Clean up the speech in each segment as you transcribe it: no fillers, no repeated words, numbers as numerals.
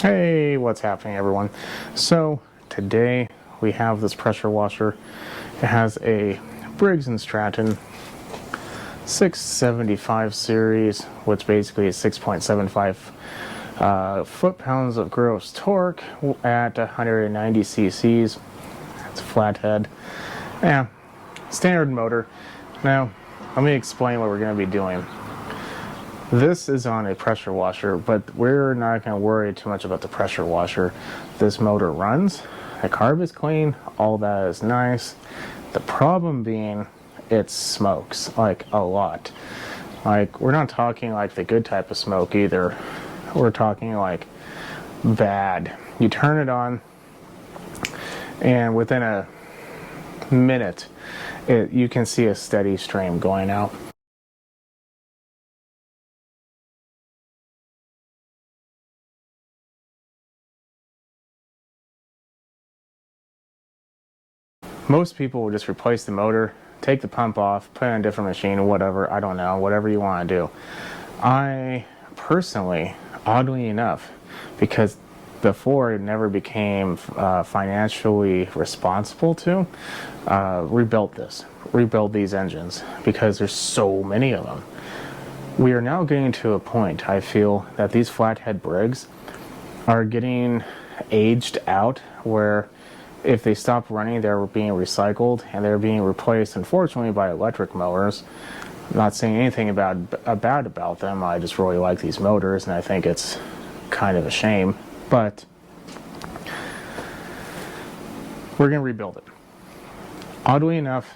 Hey, what's happening, everyone? So today we have this pressure washer. It has a Briggs and Stratton 675 series, which basically is 6.75 foot-pounds of gross torque at 190 cc's. It's a flathead. Yeah, standard motor. Now, let me explain what we're going to be doing. This is on a pressure washer, but we're not going to worry too much about the pressure washer. This motor runs, the carb is clean, all that is nice. The problem being, it smokes, like a lot. Like, we're not talking like the good type of smoke either. We're talking like bad. You turn it on, and within a minute, you can see a steady stream going out. Most people will just replace the motor, take the pump off, put it on a different machine, whatever, I don't know, whatever you want to do. I personally, oddly enough, because before it never became financially responsible to, rebuilt these engines, because there's so many of them. We are now getting to a point, I feel, that these flathead Briggs are getting aged out, where if they stop running, they're being recycled and they're being replaced, unfortunately, by electric mowers. I'm not saying anything bad about them. I just really like these motors, and I think it's kind of a shame. But we're going to rebuild it. Oddly enough,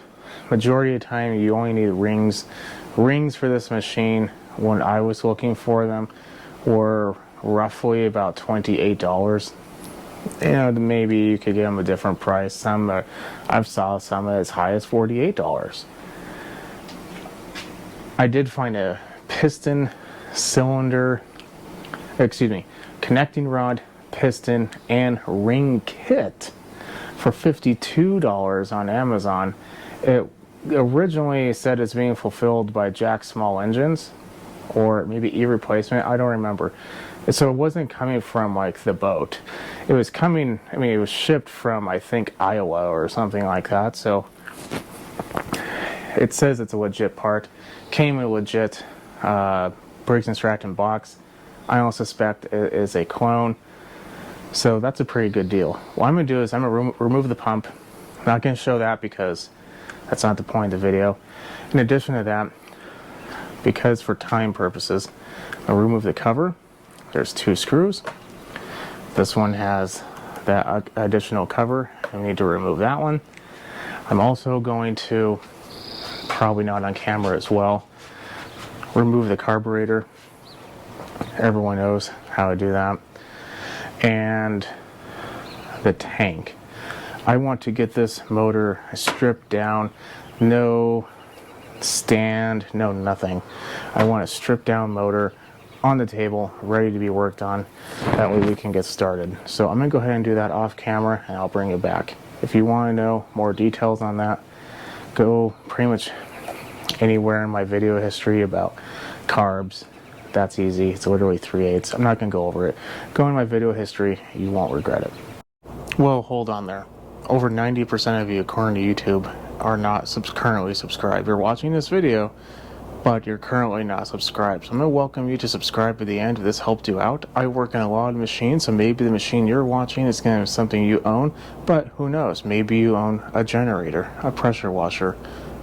majority of the time, you only need rings. Rings for this machine, when I was looking for them, were roughly about $28. You know, maybe you could get them a different price. Some I've saw some as high as $48. I did find a piston, connecting rod, piston, and ring kit for $52 on Amazon. It originally said it's being fulfilled by Jack Small Engines, or maybe E-Replacement, I don't remember. So it wasn't coming from like the boat. It was coming, it was shipped from, I think, Iowa or something like that. So it says it's a legit part. Came in a legit Briggs and Stratton box. I also suspect it is a clone. So that's a pretty good deal. What I'm going to do is I'm going to remove the pump. I'm not going to show that because that's not the point of the video. In addition to that, because for time purposes, I'll remove the cover. There's two screws. This one has that additional cover. I need to remove that one. I'm also going to, probably not on camera as well, remove the carburetor. Everyone knows how to do that. And the tank. I want to get this motor stripped down. No stand, no nothing. I want a stripped down motor on the table, ready to be worked on. That way we can get started. So I'm going to go ahead and do that off camera, and I'll bring it back. If you want to know more details on that, go pretty much anywhere in my video history about carbs. That's easy. It's literally 3/8. I'm not going to go over it. Go in my video history. You won't regret it. Well, hold on there. Over 90% of you, according to YouTube, are not currently subscribed. You're watching this video, but you're currently not subscribed. So I'm going to welcome you to subscribe at the end if this helped you out. I work on a lot of machines, so maybe the machine you're watching is going to be something you own, but who knows? Maybe you own a generator, a pressure washer,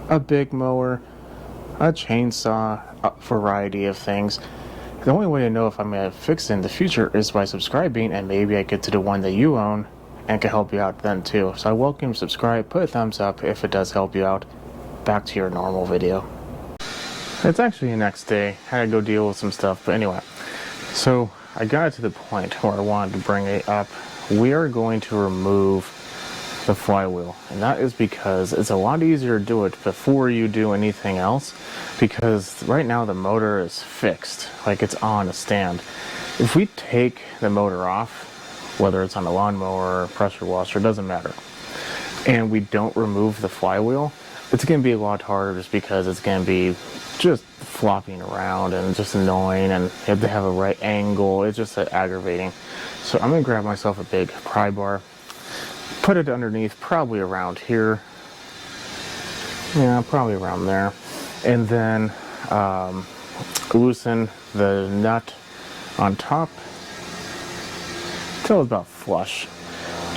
a big mower, a chainsaw, a variety of things. The only way to know if I'm going to fix it in the future is by subscribing, and maybe I get to the one that you own and can help you out then too. So I welcome you to subscribe, put a thumbs up if it does help you out. Back to your normal video. It's actually the next day. I had to go deal with some stuff, but anyway. So I got it to the point where I wanted to bring it up. We are going to remove the flywheel, and that is because it's a lot easier to do it before you do anything else, because right now the motor is fixed, like it's on a stand. If we take the motor off, whether it's on a lawnmower or pressure washer, it doesn't matter, and we don't remove the flywheel, it's going to be a lot harder just because it's going to be just flopping around and just annoying, and you have to have a right angle. It's just aggravating. So I'm going to grab myself a big pry bar, put it underneath, probably around here. Yeah, probably around there. And then loosen the nut on top till it's about flush.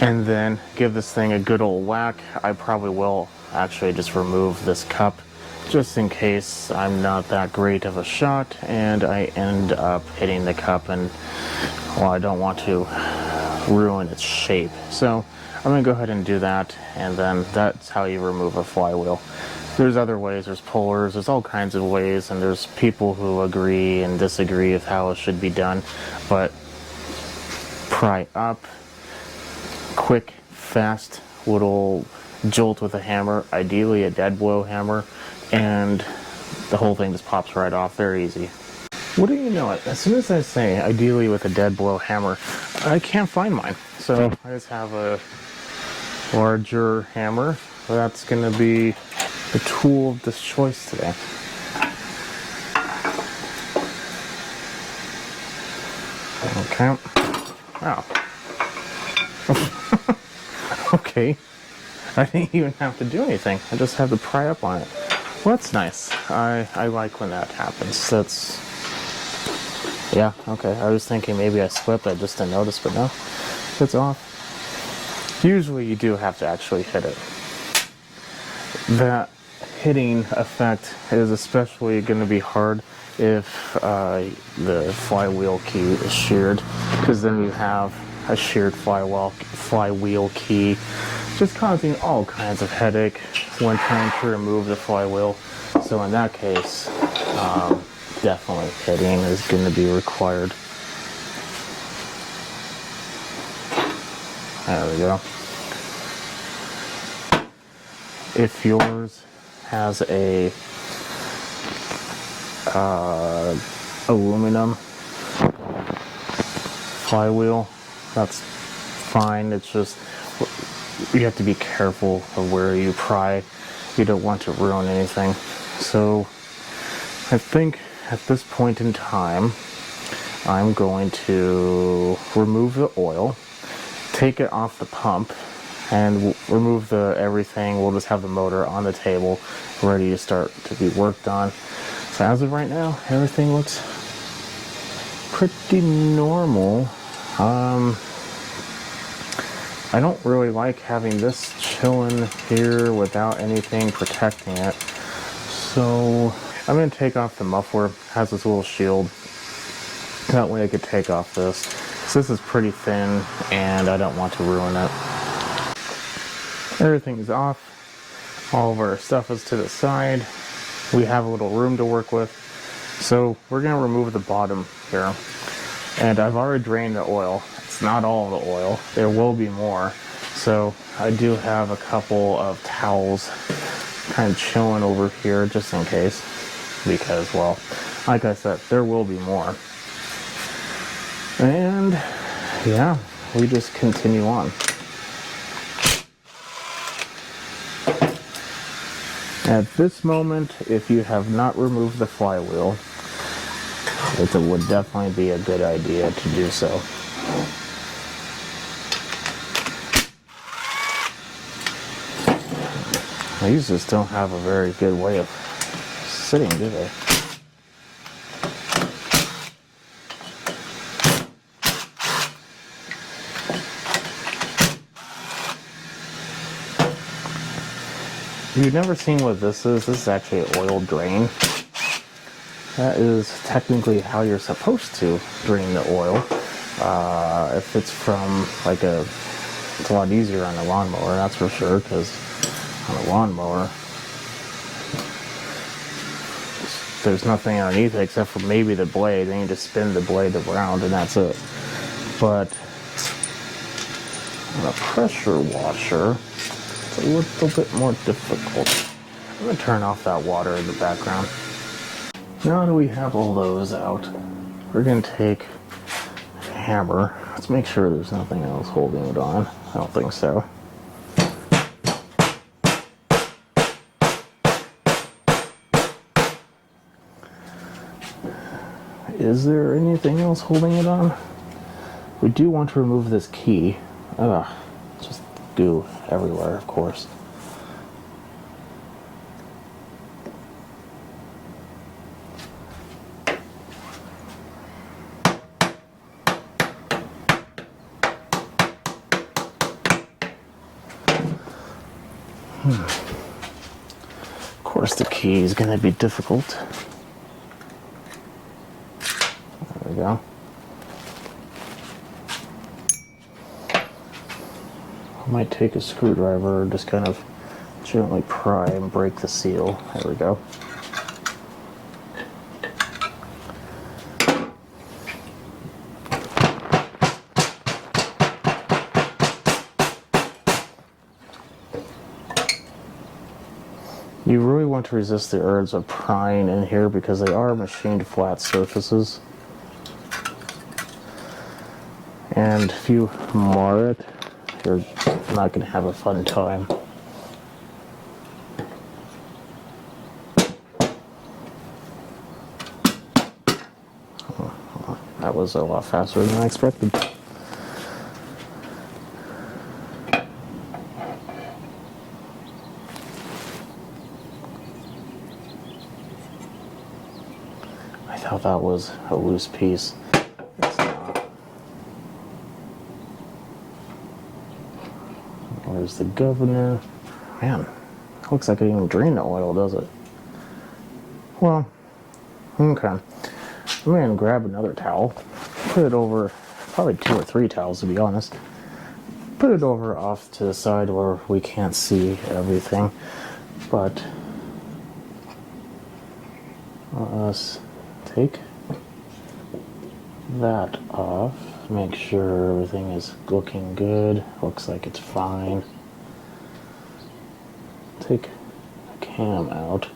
And then give this thing a good old whack. I probably will actually just remove this cup just in case I'm not that great of a shot and I end up hitting the cup, and well, I don't want to ruin its shape. So I'm going to go ahead and do that, and then that's how you remove a flywheel. There's other ways, there's pullers, there's all kinds of ways, and there's people who agree and disagree with how it should be done, but pry up, quick, fast little jolt with a hammer, ideally a dead blow hammer, and the whole thing just pops right off. Very easy. What do you know it? As soon as I say ideally with a dead blow hammer, I can't find mine. So I just have a larger hammer. That's going to be the tool of this choice today. Okay. Wow. Okay. I didn't even have to do anything. I just have to pry up on it. Well, that's nice. I like when that happens. That's... yeah, okay. I was thinking maybe I slipped. I just didn't notice, but no. It's off. Usually you do have to actually hit it. That hitting effect is especially going to be hard if the flywheel key is sheared, because then you have a sheared flywheel key, just causing all kinds of headache when trying to remove the flywheel. So in that case, definitely hitting is going to be required. There we go. If yours has a aluminum flywheel, that's fine. It's just you have to be careful of where you pry. You don't want to ruin anything. So I think at this point in time I'm going to remove the oil, take it off the pump, and remove everything. We'll just have the motor on the table ready to start to be worked on. So as of right now, everything looks pretty normal. I don't really like having this chilling here without anything protecting it. So I'm going to take off the muffler. It has this little shield. That way I could take off this. So this is pretty thin and I don't want to ruin it. Everything is off. All of our stuff is to the side. We have a little room to work with. So we're going to remove the bottom here. And I've already drained the oil. It's not all the oil. There will be more. So I do have a couple of towels kind of chilling over here just in case. Because, well, like I said, there will be more. And yeah, we just continue on. At this moment, if you have not removed the flywheel, it would definitely be a good idea to do so. These just don't have a very good way of sitting, do they? If you've never seen what this is actually an oil drain. That is technically how you're supposed to drain the oil. If it's from like it's a lot easier on a lawnmower, that's for sure, because on a lawnmower, there's nothing underneath it except for maybe the blade. Then you just spin the blade around and that's it. But on a pressure washer, it's a little bit more difficult. I'm going to turn off that water in the background. Now that we have all those out, we're going to take a hammer. Let's make sure there's nothing else holding it on. I don't think so. is there anything else holding it on? We do want to remove this key. Ugh, just goo everywhere, of course. Of course, the key is going to be difficult. There we go. I might take a screwdriver and just kind of gently pry and break the seal. There we go. You really want to resist the urge of prying in here because they are machined flat surfaces. And if you mar it, you're not going to have a fun time. Oh, that was a lot faster than I expected. I thought that was a loose piece. It's not. There's the governor. Man, looks like it didn't even drain the oil, does it? Well, okay. I'm going to grab another towel, put it over, probably 2 or 3 towels to be honest. Put it over off to the side where we can't see everything. But let's take that off, make sure everything is looking good. Looks like it's fine. Take the cam out.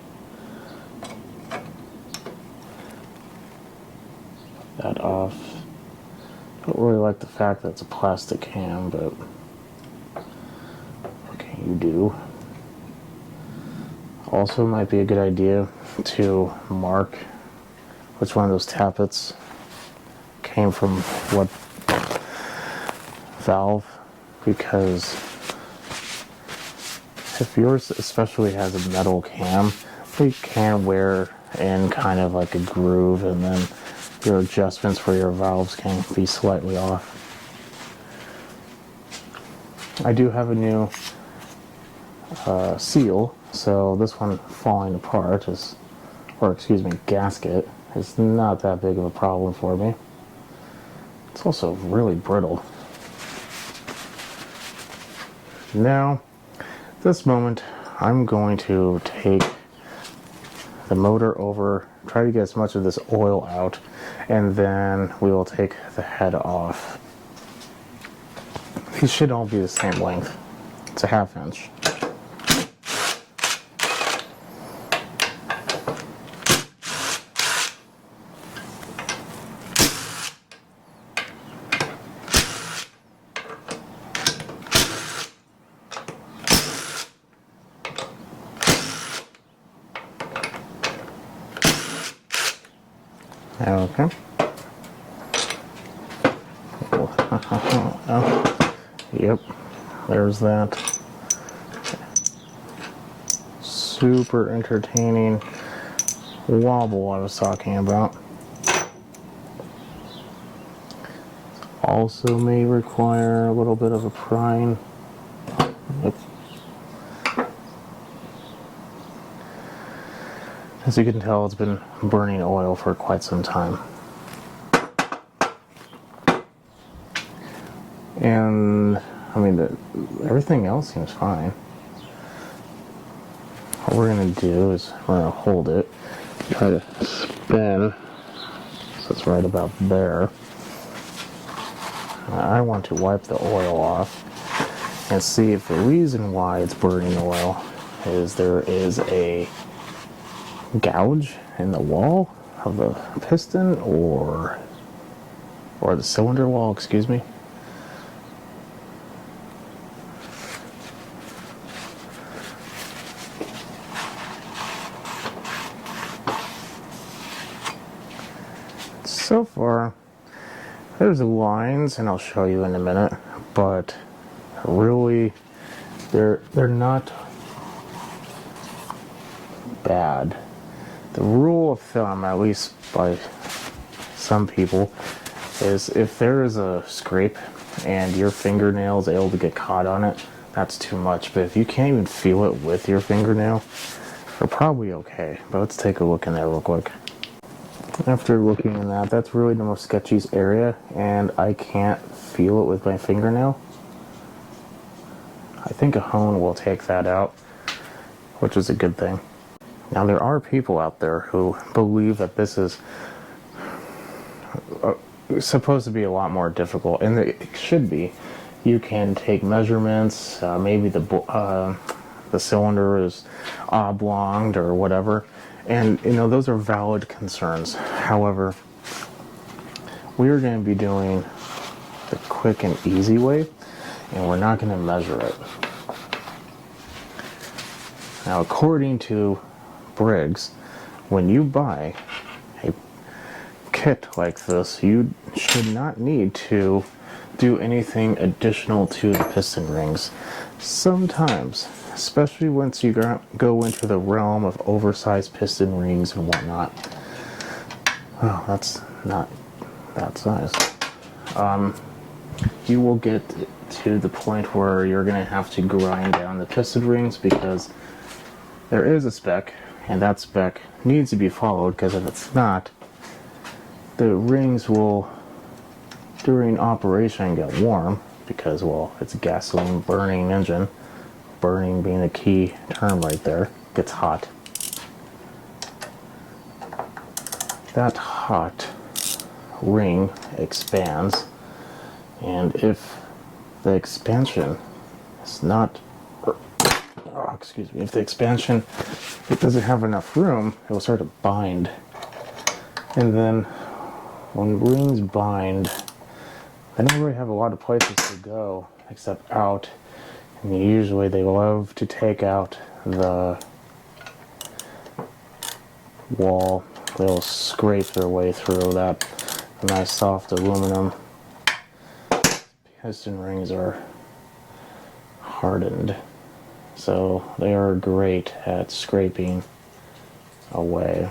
That off. Don't really like the fact that it's a plastic cam, but what can you do? Also might be a good idea to mark which one of those tappets came from what valve, because if yours especially has a metal cam, they can wear in kind of like a groove, and then your adjustments for your valves can be slightly off. I do have a new seal, so this one falling apart is, or excuse me, gasket, is not that big of a problem for me. It's also really brittle. Now, at this moment, I'm going to take the motor over, try to get as much of this oil out, and then we will take the head off. These should all be the same length. It's a 1/2 inch. Okay. Oh, yep, there's that. Super entertaining wobble I was talking about. Also may require a little bit of a prying. Yep. As you can tell, it's been burning oil for quite some time. And, I mean, everything else seems fine. What we're going to do is we're going to hold it, try to spin, so it's right about there. I want to wipe the oil off and see if the reason why it's burning oil is there is a gouge in the wall of the piston or the cylinder wall, excuse me. Let's So far, there's lines, and I'll show you in a minute, but really, they're not bad. The rule of thumb, at least by some people, is if there is a scrape and your fingernail is able to get caught on it, that's too much. But if you can't even feel it with your fingernail, you're probably okay. But let's take a look in there real quick. After looking in that, that's really the most sketchiest area, and I can't feel it with my fingernail. I think a hone will take that out, which is a good thing. Now, there are people out there who believe that this is supposed to be a lot more difficult, and it should be. You can take measurements, maybe the cylinder is oblonged or whatever, and those are valid concerns. However, we are going to be doing the quick and easy way, and we're not going to measure it. Now, according to Briggs, when you buy a kit like this, you should not need to do anything additional to the piston rings. Sometimes, especially once you go into the realm of oversized piston rings and whatnot. Oh, that's not that size. You will get to the point where you're going to have to grind down the piston rings, because there is a spec, and that spec needs to be followed, because if it's not, the rings will, during operation, get warm, because, well, it's a gasoline burning engine. Burning being a key term right there. Gets hot. That hot ring expands, and if the expansion is not, if the expansion, it doesn't have enough room, it will start to bind. And then when rings bind, they don't really have a lot of places to go except out. And usually they love to take out the wall. They'll scrape their way through that nice soft aluminum. Piston rings are hardened, so they are great at scraping away.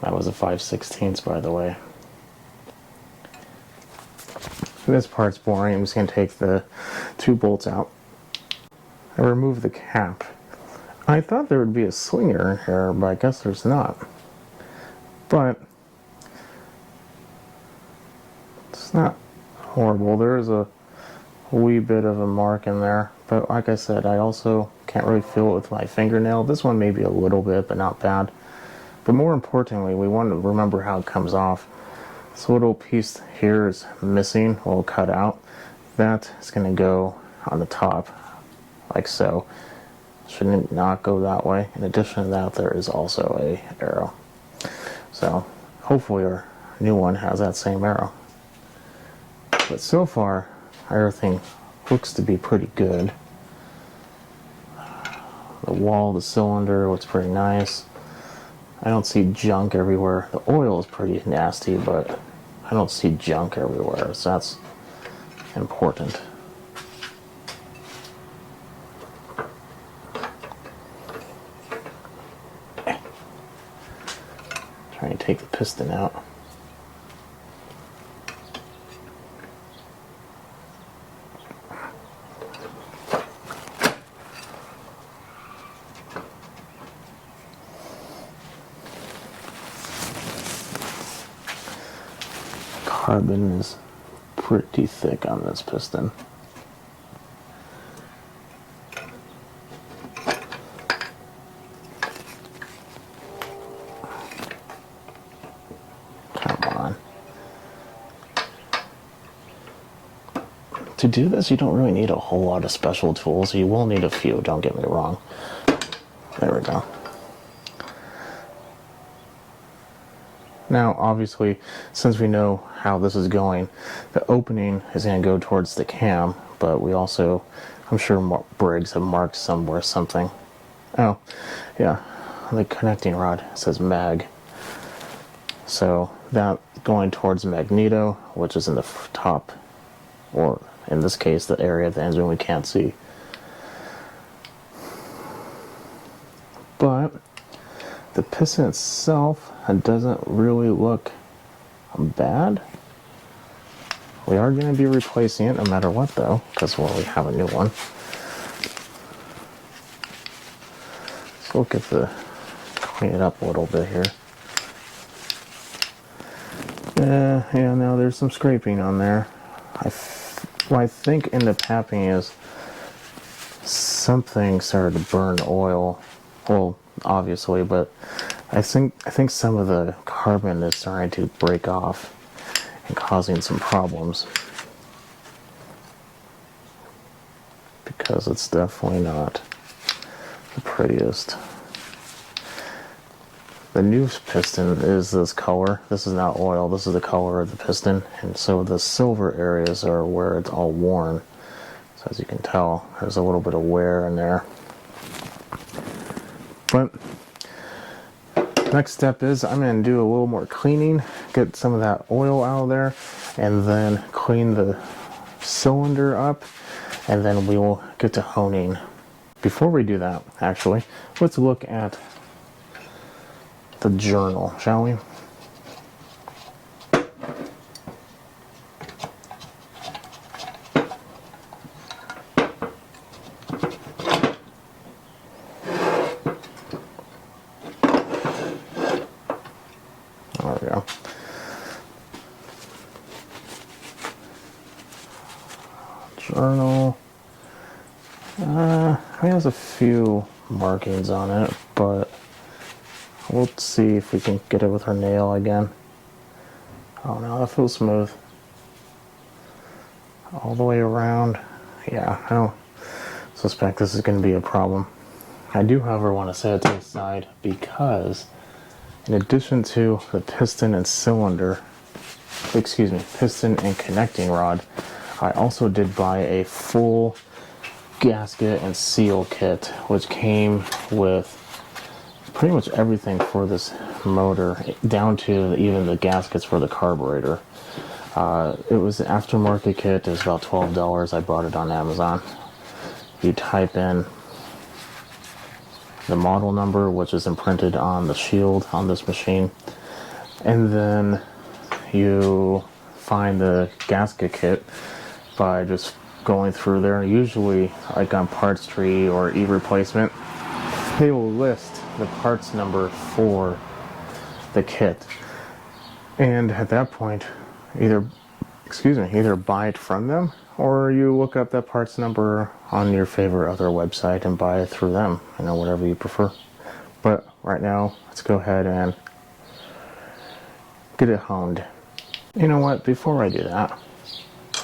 That was a 5/16, by the way. This part's boring. I'm just going to take the 2 bolts out and remove the cap. I thought there would be a slinger in here, but I guess there's not. But it's not horrible. There is a wee bit of a mark in there, but like I said, I also can't really feel it with my fingernail. This one maybe a little bit, but not bad. But more importantly, we want to remember how it comes off. This little piece here is missing, will cut out. That is going to go on the top, like so. Shouldn't not go that way. In addition to that, there is also a arrow. So hopefully our new one has that same arrow. But so far, everything looks to be pretty good. The wall, the cylinder looks pretty nice. I don't see junk everywhere. The oil is pretty nasty, but I don't see junk everywhere, so that's important. Trying to take the piston out. Carbon is pretty thick on this piston. Come on. To do this, you don't really need a whole lot of special tools. You will need a few, don't get me wrong. There we go. Now, obviously, since we know how this is going, the opening is going to go towards the cam, but we also, I'm sure Briggs have marked somewhere something. Oh, yeah, on the connecting rod it says mag. So that going towards magneto, which is in the top, or in this case the area of the engine we can't see. But the piston itself doesn't really look bad. We are going to be replacing it no matter what though, because well, we have a new one. So we'll clean it up a little bit here. Yeah, now there's some scraping on there. What I think ended up happening is something started to burn oil. Well, obviously, but I think some of the carbon is starting to break off and causing some problems. Because it's definitely not the prettiest. The new piston is this color. This is not oil, this is the color of the piston. And so the silver areas are where it's all worn. So as you can tell, there's a little bit of wear in there. But next step is I'm going to do a little more cleaning, get some of that oil out of there, and then clean the cylinder up, and then we will get to honing. Before we do that, actually, let's look at the journal, shall we? There we go. Journal. It has a few markings on it, but we'll see if we can get it with our nail again. Oh no, that feels smooth. All the way around. Yeah, I don't suspect this is going to be a problem. I do, however, want to set it to the side because in addition to the piston and cylinder, piston and connecting rod, I also did buy a full gasket and seal kit, which came with pretty much everything for this motor, down to even the gaskets for the carburetor. It was an aftermarket kit. It was about $12. I bought it on Amazon. You type in the model number, which is imprinted on the shield on this machine, and then you find the gasket kit by just going through there. Usually, like on Parts Tree or e-replacement, they will list the parts number for the kit, and at that point either buy it from them, or you look up that parts number on your favorite other website and buy it through them, whatever you prefer. But right now, let's go ahead and get it honed. You know what, before I do that,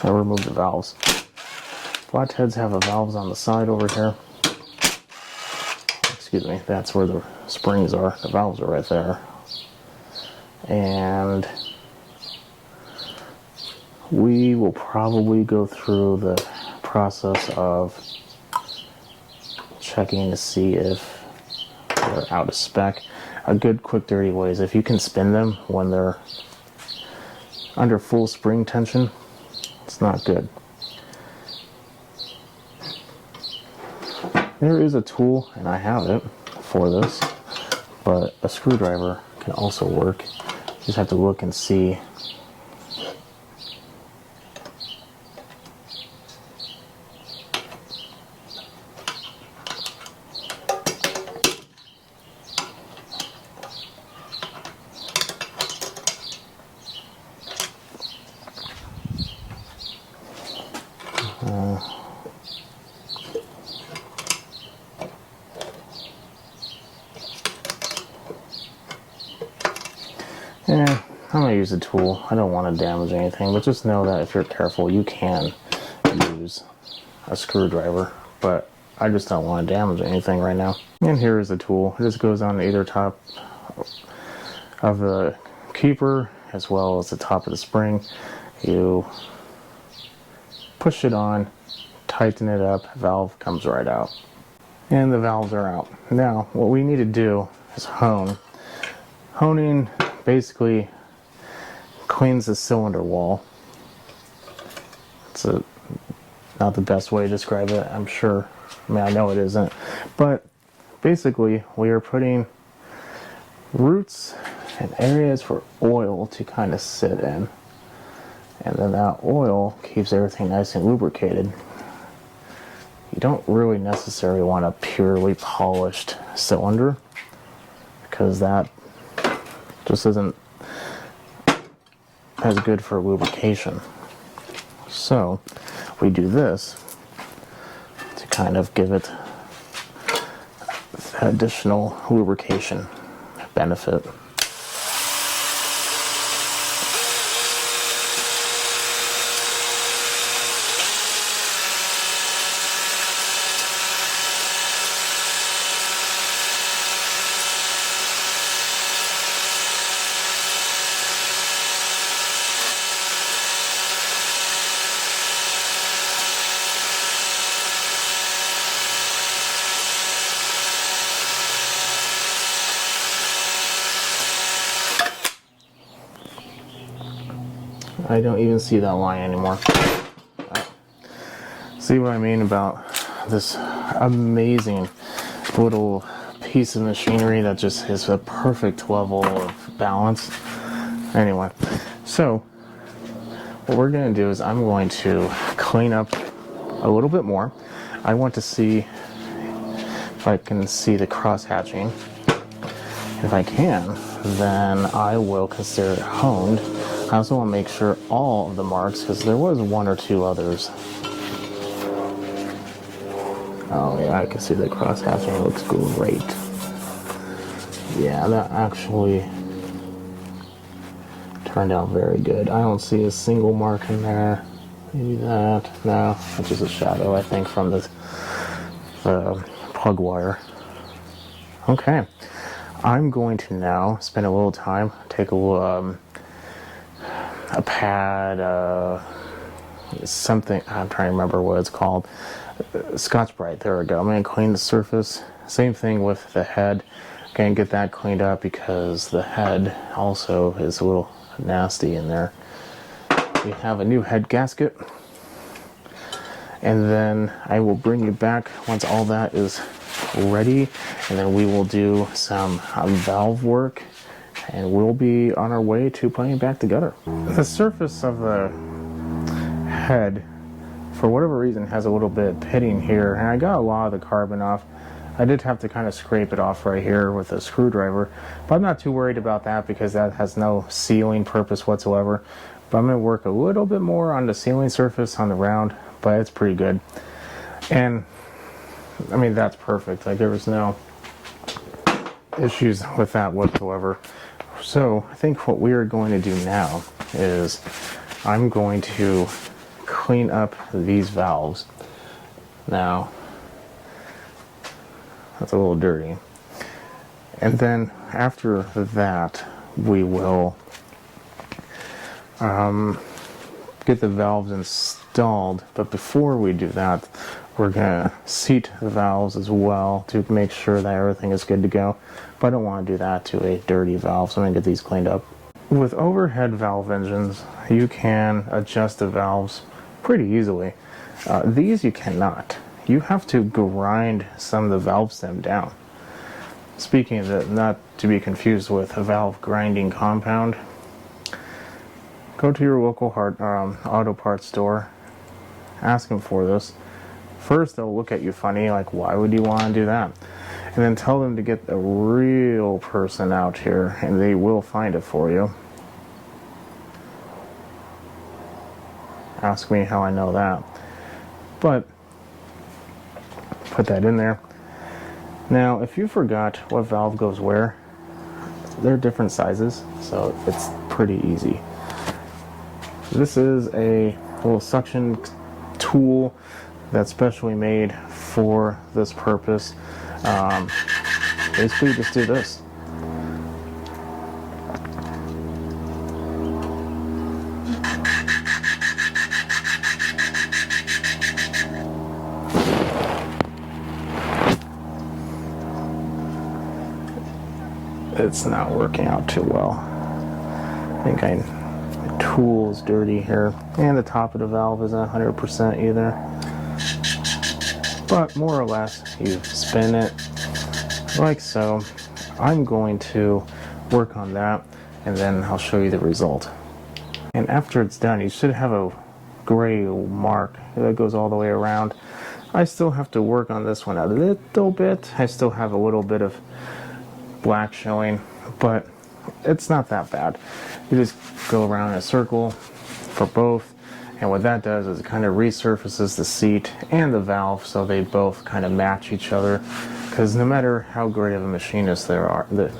I'll remove the valves. Flatheads have the valves on the side over here. Excuse me, that's where the springs are. The valves are right there. And we will probably go through the process of checking to see if they're out of spec. A good quick dirty way is if you can spin them when they're under full spring tension, it's not good. There is a tool, and I have it for this, but a screwdriver can also work. You just have to look and see. Yeah, I'm going to use a tool. I don't want to damage anything, but just know that if you're careful, you can use a screwdriver, but I just don't want to damage anything right now. And here is the tool. It just goes on either top of the keeper as well as the top of the spring. You push it on, tighten it up, valve comes right out. And the valves are out. Now, what we need to do is hone. Honing basically cleans the cylinder wall. It's not the best way to describe it, I'm sure. I mean, I know it isn't. But basically, we are putting roots and areas for oil to kind of sit in. And then that oil keeps everything nice and lubricated. You don't really necessarily want a purely polished cylinder, because that just isn't as good for lubrication. So we do this to kind of give it additional lubrication benefit. I don't even see that line anymore. See what I mean about this amazing little piece of machinery that just is a perfect level of balance. Anyway, so what we're going to do is I'm going to clean up a little bit more. I want to see if I can see the cross hatching. If I can, then I will consider it honed. I also want to make sure all of the marks, because there was one or two others. Oh yeah, I can see the cross hatching looks great. Yeah, that actually turned out very good. I don't see a single mark in there. Maybe that. No, that's just a shadow, I think, from the plug wire. Okay, I'm going to now spend a little time, take a little a pad, something, I'm trying to remember what it's called, Scotch-Brite, there we go. I'm going to clean the surface. Same thing with the head. Going to get that cleaned up because the head also is a little nasty in there. We have a new head gasket, and then I will bring you back once all that is ready, and then we will do some valve work, and we'll be on our way to putting it back together. The surface of the head, for whatever reason, has a little bit of pitting here, and I got a lot of the carbon off. I did have to kind of scrape it off right here with a screwdriver, but I'm not too worried about that because that has no sealing purpose whatsoever. But I'm going to work a little bit more on the sealing surface on the round, but it's pretty good. And I mean, that's perfect. Like, there was no issues with that whatsoever. So I think what we are going to do now is I'm going to clean up these valves. Now, that's a little dirty. And then after that, we will get the valves installed. But before we do that, we're going to seat the valves as well to make sure that everything is good to go. But I don't want to do that to a dirty valve, so I'm going to get these cleaned up. With overhead valve engines, you can adjust the valves pretty easily. These you cannot. You have to grind some of the valve stem down. Speaking of that, not to be confused with a valve grinding compound, go to your local auto parts store, ask them for this. First, they'll look at you funny, like, why would you want to do that? And then tell them to get a real person out here, and they will find it for you. Ask me how I know that. But put that in there. Now, if you forgot what valve goes where, they're different sizes, so it's pretty easy. This is a little suction tool that's specially made for this purpose. Basically, just do this. It's not working out too well. think my tool is dirty here. And the top of the valve isn't 100% either. But more or less, you spin it like so. I'm going to work on that, and then I'll show you the result. And after it's done, you should have a gray mark that goes all the way around. I still have to work on this one a little bit. I still have a little bit of black showing, but it's not that bad. You just go around in a circle for both, and what that does is it kind of resurfaces the seat and the valve so they both kind of match each other, because no matter how great of a machinist the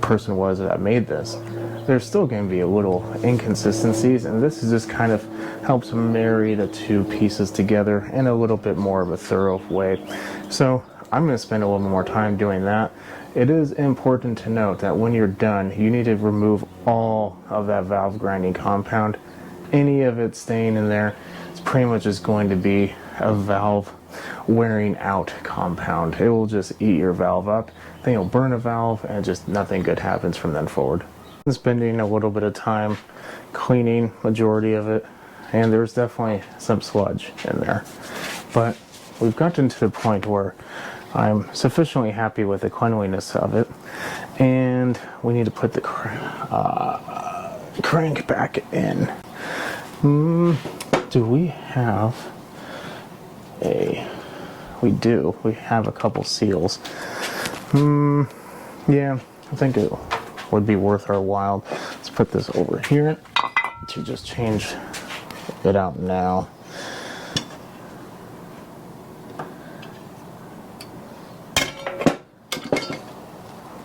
person was that made this, there's still going to be a little inconsistencies, and this is just kind of helps marry the two pieces together in a little bit more of a thorough way. So I'm going to spend a little bit more time doing that. It is important to note that when you're done, you need to remove all of that valve grinding compound. Any of it staying in there, it's pretty much just going to be a valve wearing out compound. It will just eat your valve up, then you'll burn a valve, and just nothing good happens from then forward. I'm spending a little bit of time cleaning majority of it, and there's definitely some sludge in there. But we've gotten to the point where I'm sufficiently happy with the cleanliness of it, and we need to put the crank back in. Do we have we do. We have a couple seals. Yeah, I think it would be worth our while. Let's put this over here to just change it out now.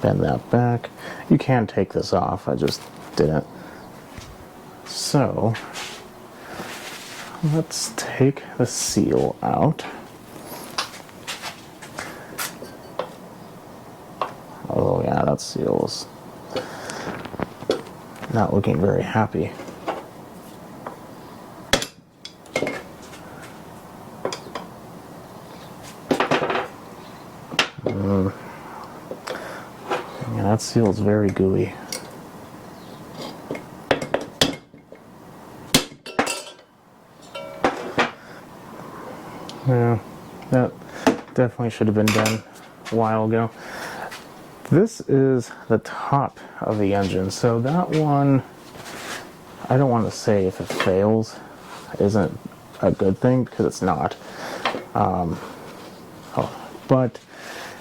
Bend that back. You can take this off, I just didn't. So let's take the seal out. Oh yeah, that seal's not looking very happy. Yeah, that seal's very gooey. Yeah, that definitely should have been done a while ago. This is the top of the engine, so that one, I don't want to say if it fails isn't a good thing, because it's not. But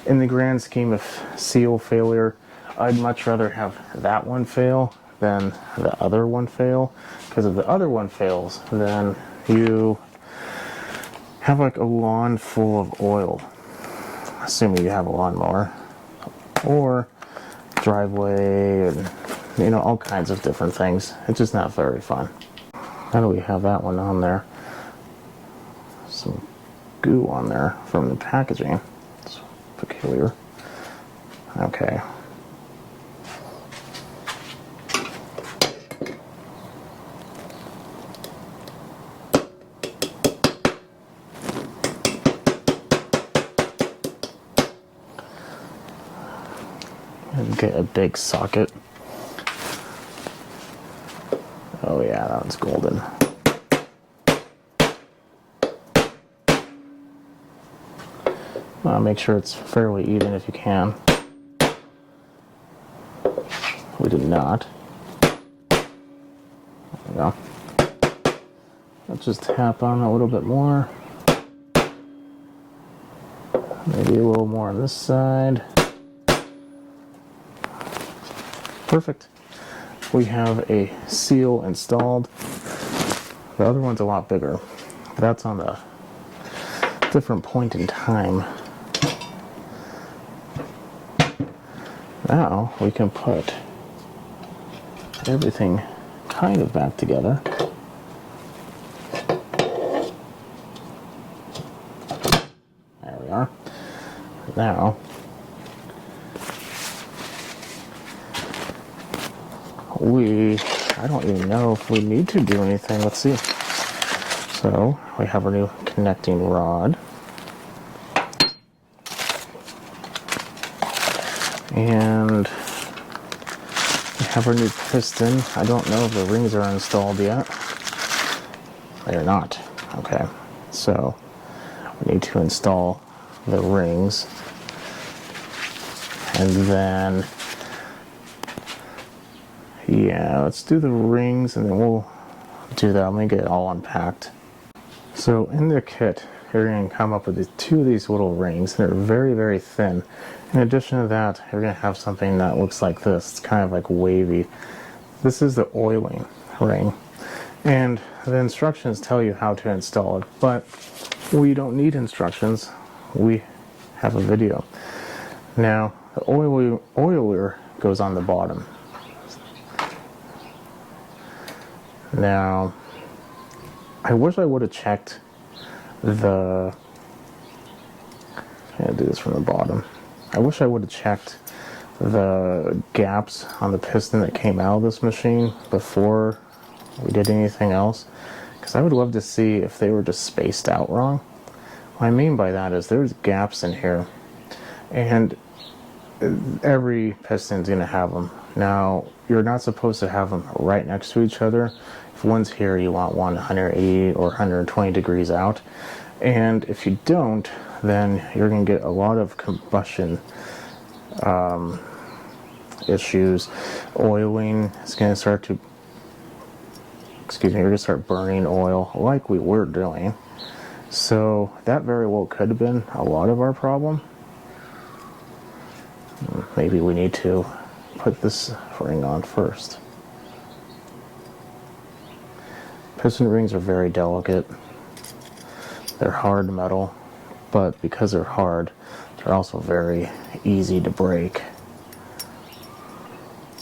in the grand scheme of seal failure, I'd much rather have that one fail than the other one fail, because if the other one fails, then you have like a lawn full of oil, assuming you have a lawnmower, or driveway, and you know, all kinds of different things. It's just not very fun. How do we have that one on there? Some goo on there from the packaging. It's peculiar. Okay. And get a big socket. Oh yeah, that one's golden. Make sure it's fairly even if you can. We did not. There we go. Let's just tap on a little bit more. Maybe a little more on this side. Perfect. We have a seal installed. The other one's a lot bigger. That's on a different point in time. Now we can put everything kind of back together. There we are. Now I don't even know if we need to do anything. Let's see. So we have our new connecting rod. And we have our new piston. I don't know if the rings are installed yet. They are not. Okay, so we need to install the rings, and then yeah, let's do the rings and then we'll do that. Let me get it all unpacked. So in the kit, you're going to come up with two of these little rings. They're very, very thin. In addition to that, you're going to have something that looks like this. It's kind of like wavy. This is the oiling ring. And the instructions tell you how to install it, but we don't need instructions. We have a video. Now, the oiler goes on the bottom. Now, I wish I would have checked the... I'm going to do this from the bottom. I wish I would have checked the gaps on the piston that came out of this machine before we did anything else, because I would love to see if they were just spaced out wrong. What I mean by that is there's gaps in here, and every piston's going to have them. Now, you're not supposed to have them right next to each other. If one's here, you want one 180 or 120 degrees out, and if you don't, then you're going to get a lot of combustion issues. Oiling is going to start to, you're going to start burning oil like we were doing. So that very well could have been a lot of our problem. Maybe we need to put this ring on first. Piston rings are very delicate. They're hard metal, but because they're hard, they're also very easy to break.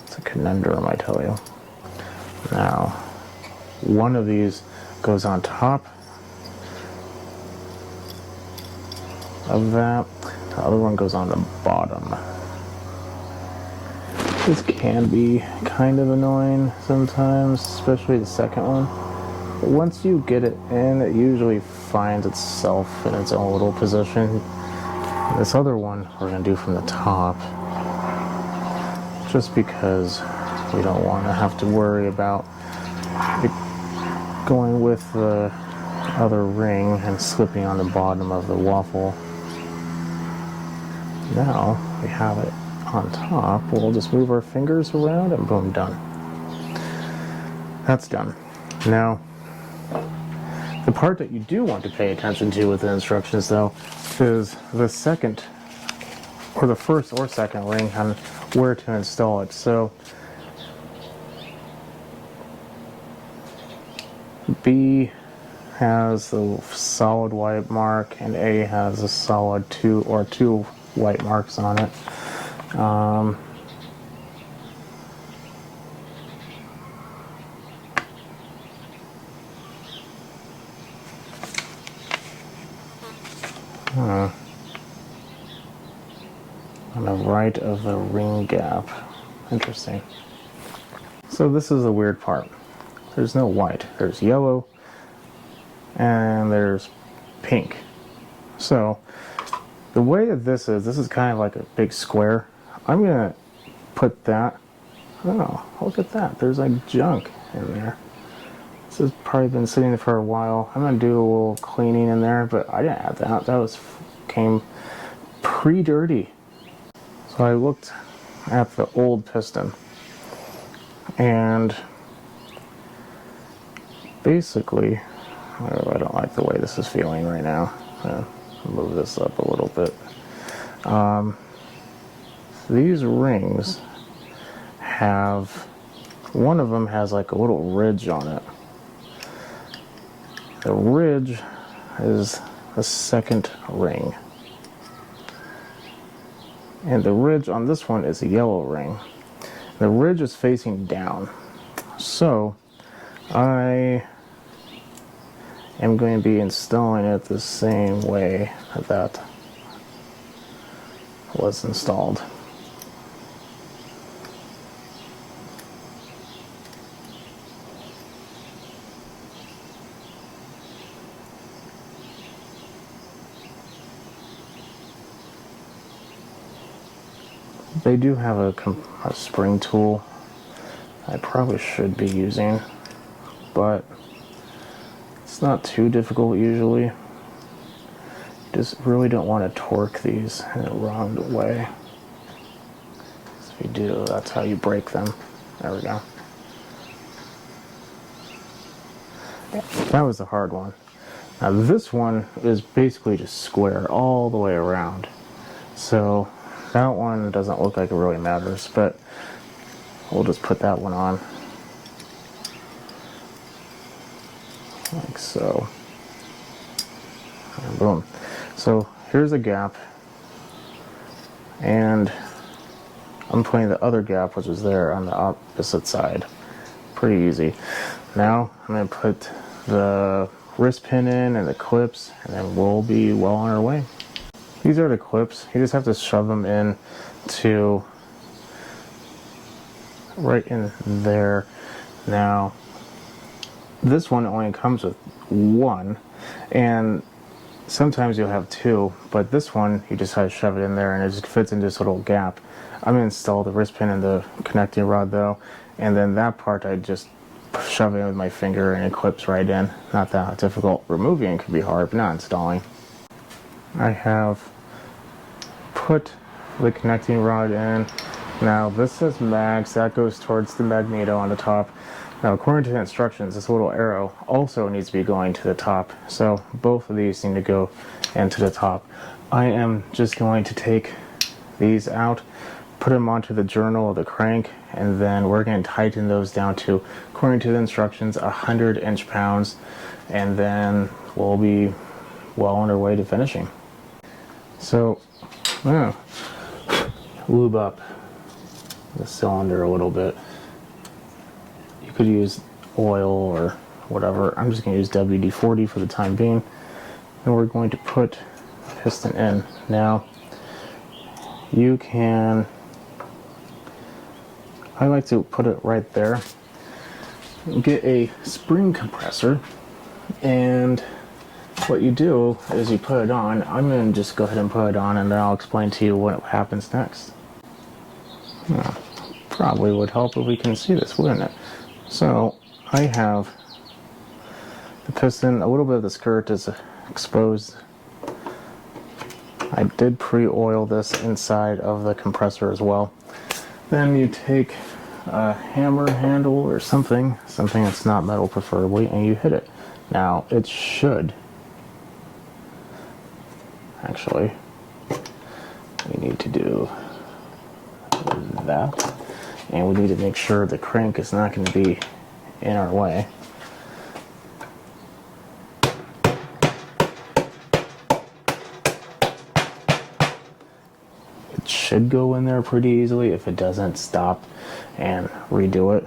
It's a conundrum, I tell you. Now, one of these goes on top of that. The other one goes on the bottom. This can be kind of annoying sometimes, especially the second one. But once you get it in, it usually finds itself in its own little position. This other one we're going to do from the top, just because we don't want to have to worry about it going with the other ring and slipping on the bottom of the waffle. Now we have it on top. We'll just move our fingers around and boom, done. That's done. Now, the part that you do want to pay attention to with the instructions, though, is the second, or the first or second ring on where to install it. So, B has the solid white mark, and A has a solid two white marks on it. On the right of the ring gap. Interesting. So this is the weird part. There's no white. There's yellow and there's pink. So the way that this is kind of like a big square. I'm going to put that, oh, look at that. There's like junk in there. This has probably been sitting there for a while. I'm going to do a little cleaning in there, but I didn't add that. That came pretty dirty. So I looked at the old piston, and basically, I don't like the way this is feeling right now. I'll move this up a little bit. These rings have, one of them has like a little ridge on it. The ridge is the second ring. And the ridge on this one is a yellow ring. The ridge is facing down. So I am going to be installing it the same way that was installed. They do have a spring tool I probably should be using, but it's not too difficult usually. You just really don't want to torque these in a wrong way. So if you do, that's how you break them. There we go. That was the hard one. Now this one is basically just square all the way around. So that one doesn't look like it really matters, but we'll just put that one on. Like so. And boom. So here's a gap. And I'm putting the other gap, which is there on the opposite side. Pretty easy. Now I'm going to put the wrist pin in and the clips, and then we'll be well on our way. These are the clips. You just have to shove them in to right in there. Now this one only comes with one, and sometimes you'll have two, but this one you just have to shove it in there and it just fits into this little gap. I'm going to install the wrist pin and the connecting rod though, and then that part I just shove it in with my finger and it clips right in. Not that difficult. Removing can be hard, but not installing. I have put the connecting rod in. Now this says mags, that goes towards the magneto on the top. Now according to the instructions, this little arrow also needs to be going to the top, so both of these need to go into the top. I am just going to take these out, put them onto the journal of the crank, and then we're going to tighten those down to, according to the instructions, 100 inch-pounds, and then we'll be well on our way to finishing. So lube up the cylinder a little bit. You could use oil or whatever. I'm just going to use WD-40 for the time being, and we're going to put the piston in. Now you can, I like to put it right there. Get a spring compressor, and what you do is you put it on. I'm going to just go ahead and put it on, and then I'll explain to you what happens next. Probably would help if we can see this, wouldn't it? So I have the piston, a little bit of the skirt is exposed. I did pre-oil this inside of the compressor as well. Then you take a hammer handle or something that's not metal preferably, and you hit it. Now it should, actually, we need to do that, and we need to make sure the crank is not going to be in our way. It should go in there pretty easily. If it doesn't, stop and redo it,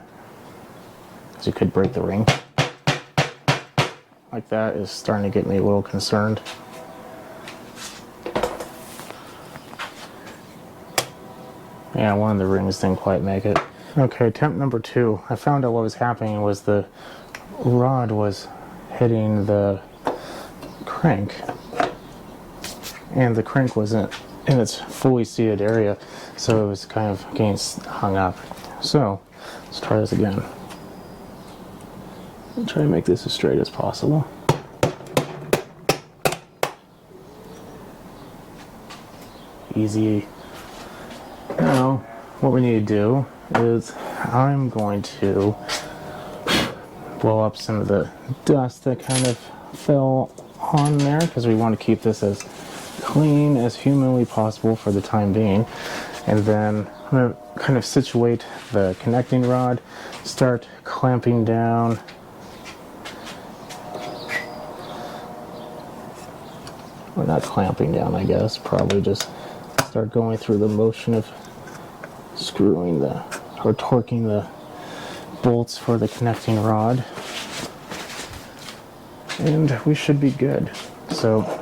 because you could break the ring. Like that is starting to get me a little concerned. Yeah, one of the rings didn't quite make it. Okay, attempt number 2. I found out what was happening was the rod was hitting the crank, and the crank wasn't in its fully seated area, so it was kind of getting hung up. So let's try this again. I'll try to make this as straight as possible. Easy. Now, what we need to do is I'm going to blow up some of the dust that kind of fell on there, because we want to keep this as clean as humanly possible for the time being. And then I'm going to kind of situate the connecting rod, start clamping down. Or not clamping down, I guess, probably just start going through the motion of screwing or torquing the bolts for the connecting rod, and we should be good. So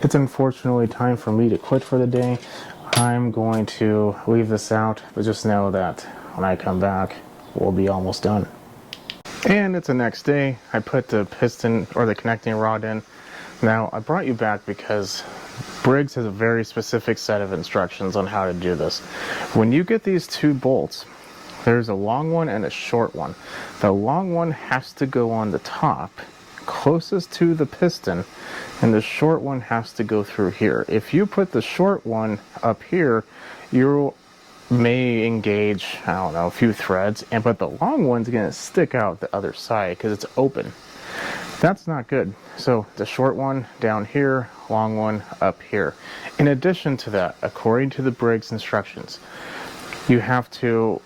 it's unfortunately time for me to quit for the day. I'm going to leave this out, but just know that when I come back, we'll be almost done. And it's the next day. I put the piston or the connecting rod in. Now I brought you back because Briggs has a very specific set of instructions on how to do this. When you get these 2 bolts There's a long one and a short one. The long one has to go on the top, closest to the piston, and the short one has to go through here. If you put the short one up here, you may engage, I don't know, a few threads, but the long one's going to stick out the other side because it's open. That's not good. So the short one down here, long one up here. In addition to that, according to the Briggs instructions, you have to,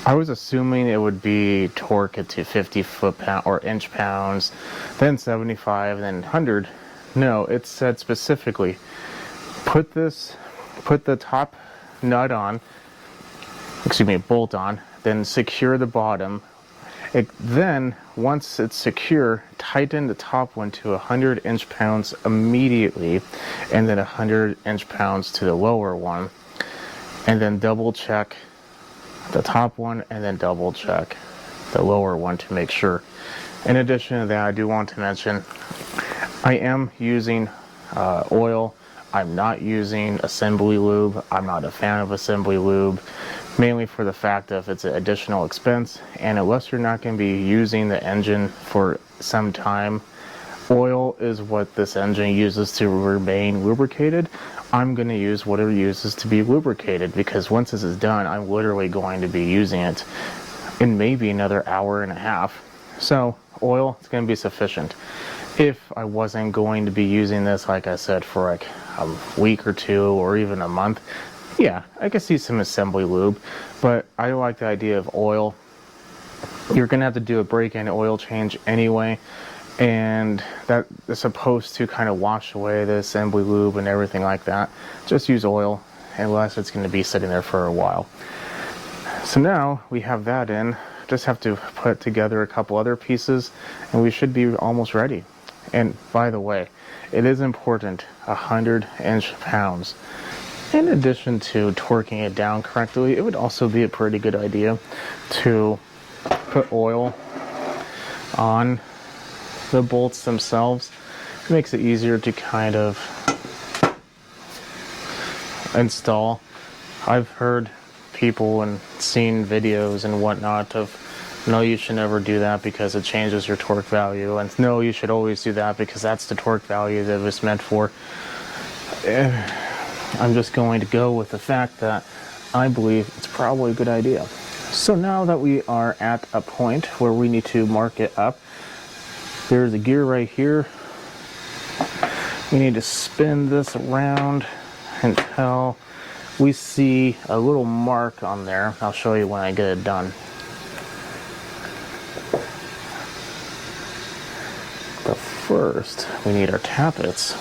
I was assuming it would be torque it to 50 foot-pound or inch-pounds, then 75, then 100. No, it said specifically, put the top nut on, bolt on, then secure the bottom. Then, once it's secure, tighten the top one to 100 inch-pounds immediately, and then 100 inch-pounds to the lower one, and then double check the top one, and then double check the lower one to make sure. In addition to that, I do want to mention, I am using oil. I'm not using assembly lube. I'm not a fan of assembly lube, mainly for the fact of it's an additional expense, and unless you're not going to be using the engine for some time, oil is what this engine uses to remain lubricated. I'm going to use what it uses to be lubricated, because once this is done, I'm literally going to be using it in maybe another hour and a half. So oil is going to be sufficient. If I wasn't going to be using this, like I said, for like a week or two or even a month, yeah, I could see some assembly lube, but I like the idea of oil. You're going to have to do a break-in oil change anyway, and that is supposed to kind of wash away the assembly lube and everything like that. Just use oil, unless it's going to be sitting there for a while. So now we have that in. Just have to put together a couple other pieces, and we should be almost ready. And by the way, it is important, 100 inch-pounds. In addition to torquing it down correctly, it would also be a pretty good idea to put oil on the bolts themselves. It makes it easier to kind of install. I've heard people and seen videos and whatnot of, no, you should never do that because it changes your torque value, and no, you should always do that because that's the torque value that it was meant for. I'm just going to go with the fact that I believe it's probably a good idea. So now that we are at a point where we need to mark it up, there's a gear right here. We need to spin this around until we see a little mark on there. I'll show you when I get it done. But first, we need our tappets.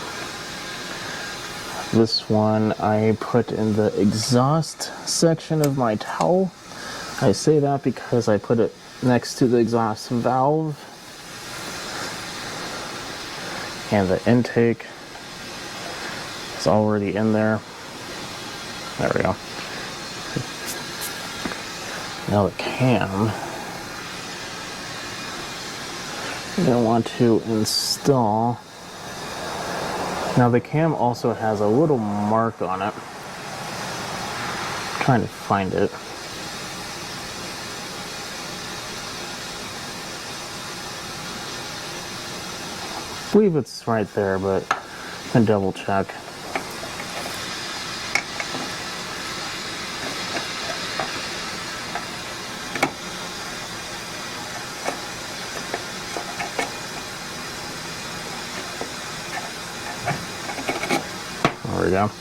This one I put in the exhaust section of my towel. I say that because I put it next to the exhaust valve. And the intake is already in there. There we go. Now the cam, I'm going to want to install. Now the cam also has a little mark on it. I'm trying to find it. I believe it's right there, but I can double check. There we go.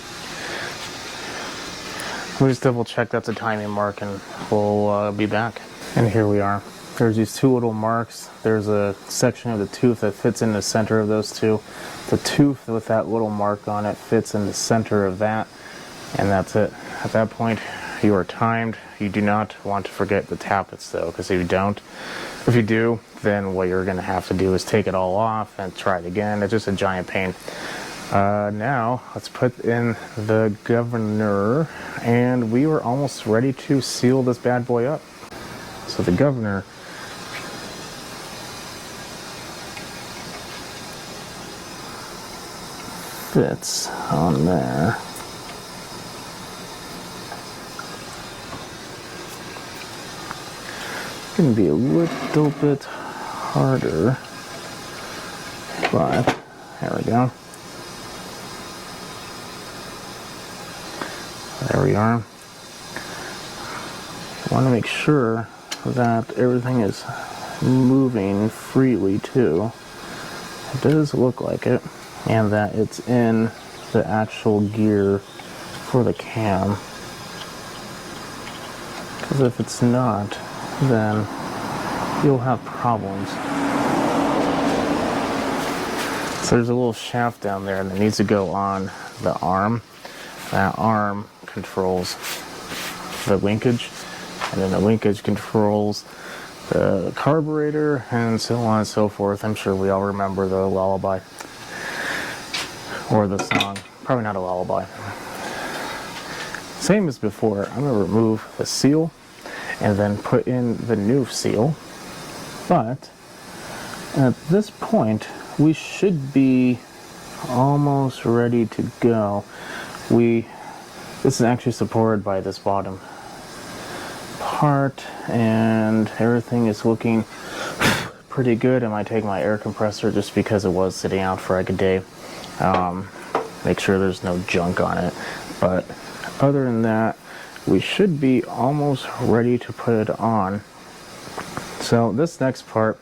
We'll just double check that's a timing mark, and we'll be back. And here we are. There's these two little marks. There's a section of the tooth that fits in the center of those two. The tooth with that little mark on it fits in the center of that, and that's it. At that point, you are timed. You do not want to forget the tappets though, because if you do, then what you're going to have to do is take it all off and try it again. It's just a giant pain. Now, let's put in the governor, and we were almost ready to seal this bad boy up. So the governor fits on there. going to be a little bit harder, but there we go. There we are. I want to make sure that everything is moving freely too. It does look like it, and that it's in the actual gear for the cam. Because if it's not, then you'll have problems. So there's a little shaft down there that needs to go on the arm. That arm controls the linkage, and then the linkage controls the carburetor, and so on and so forth. I'm sure we all remember the lullaby, or the song. Probably not a lullaby. Same as before, I'm going to remove the seal and then put in the new seal. But at this point, we should be almost ready to go. This is actually supported by this bottom part, and everything is looking pretty good. I might take my air compressor just because it was sitting out for like a day. Make sure there's no junk on it. But other than that, we should be almost ready to put it on. So this next part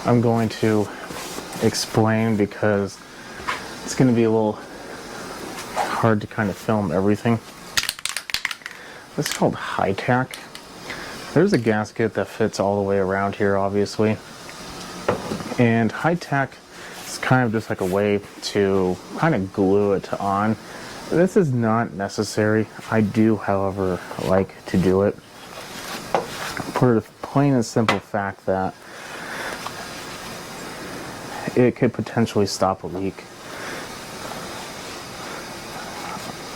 I'm going to explain because it's going to be a little hard to kind of film everything. This is called high tack. There's a gasket that fits all the way around here, obviously. And high tack is kind of just like a way to kind of glue it on. This is not necessary. I do, however, like to do it for the plain and simple fact that it could potentially stop a leak.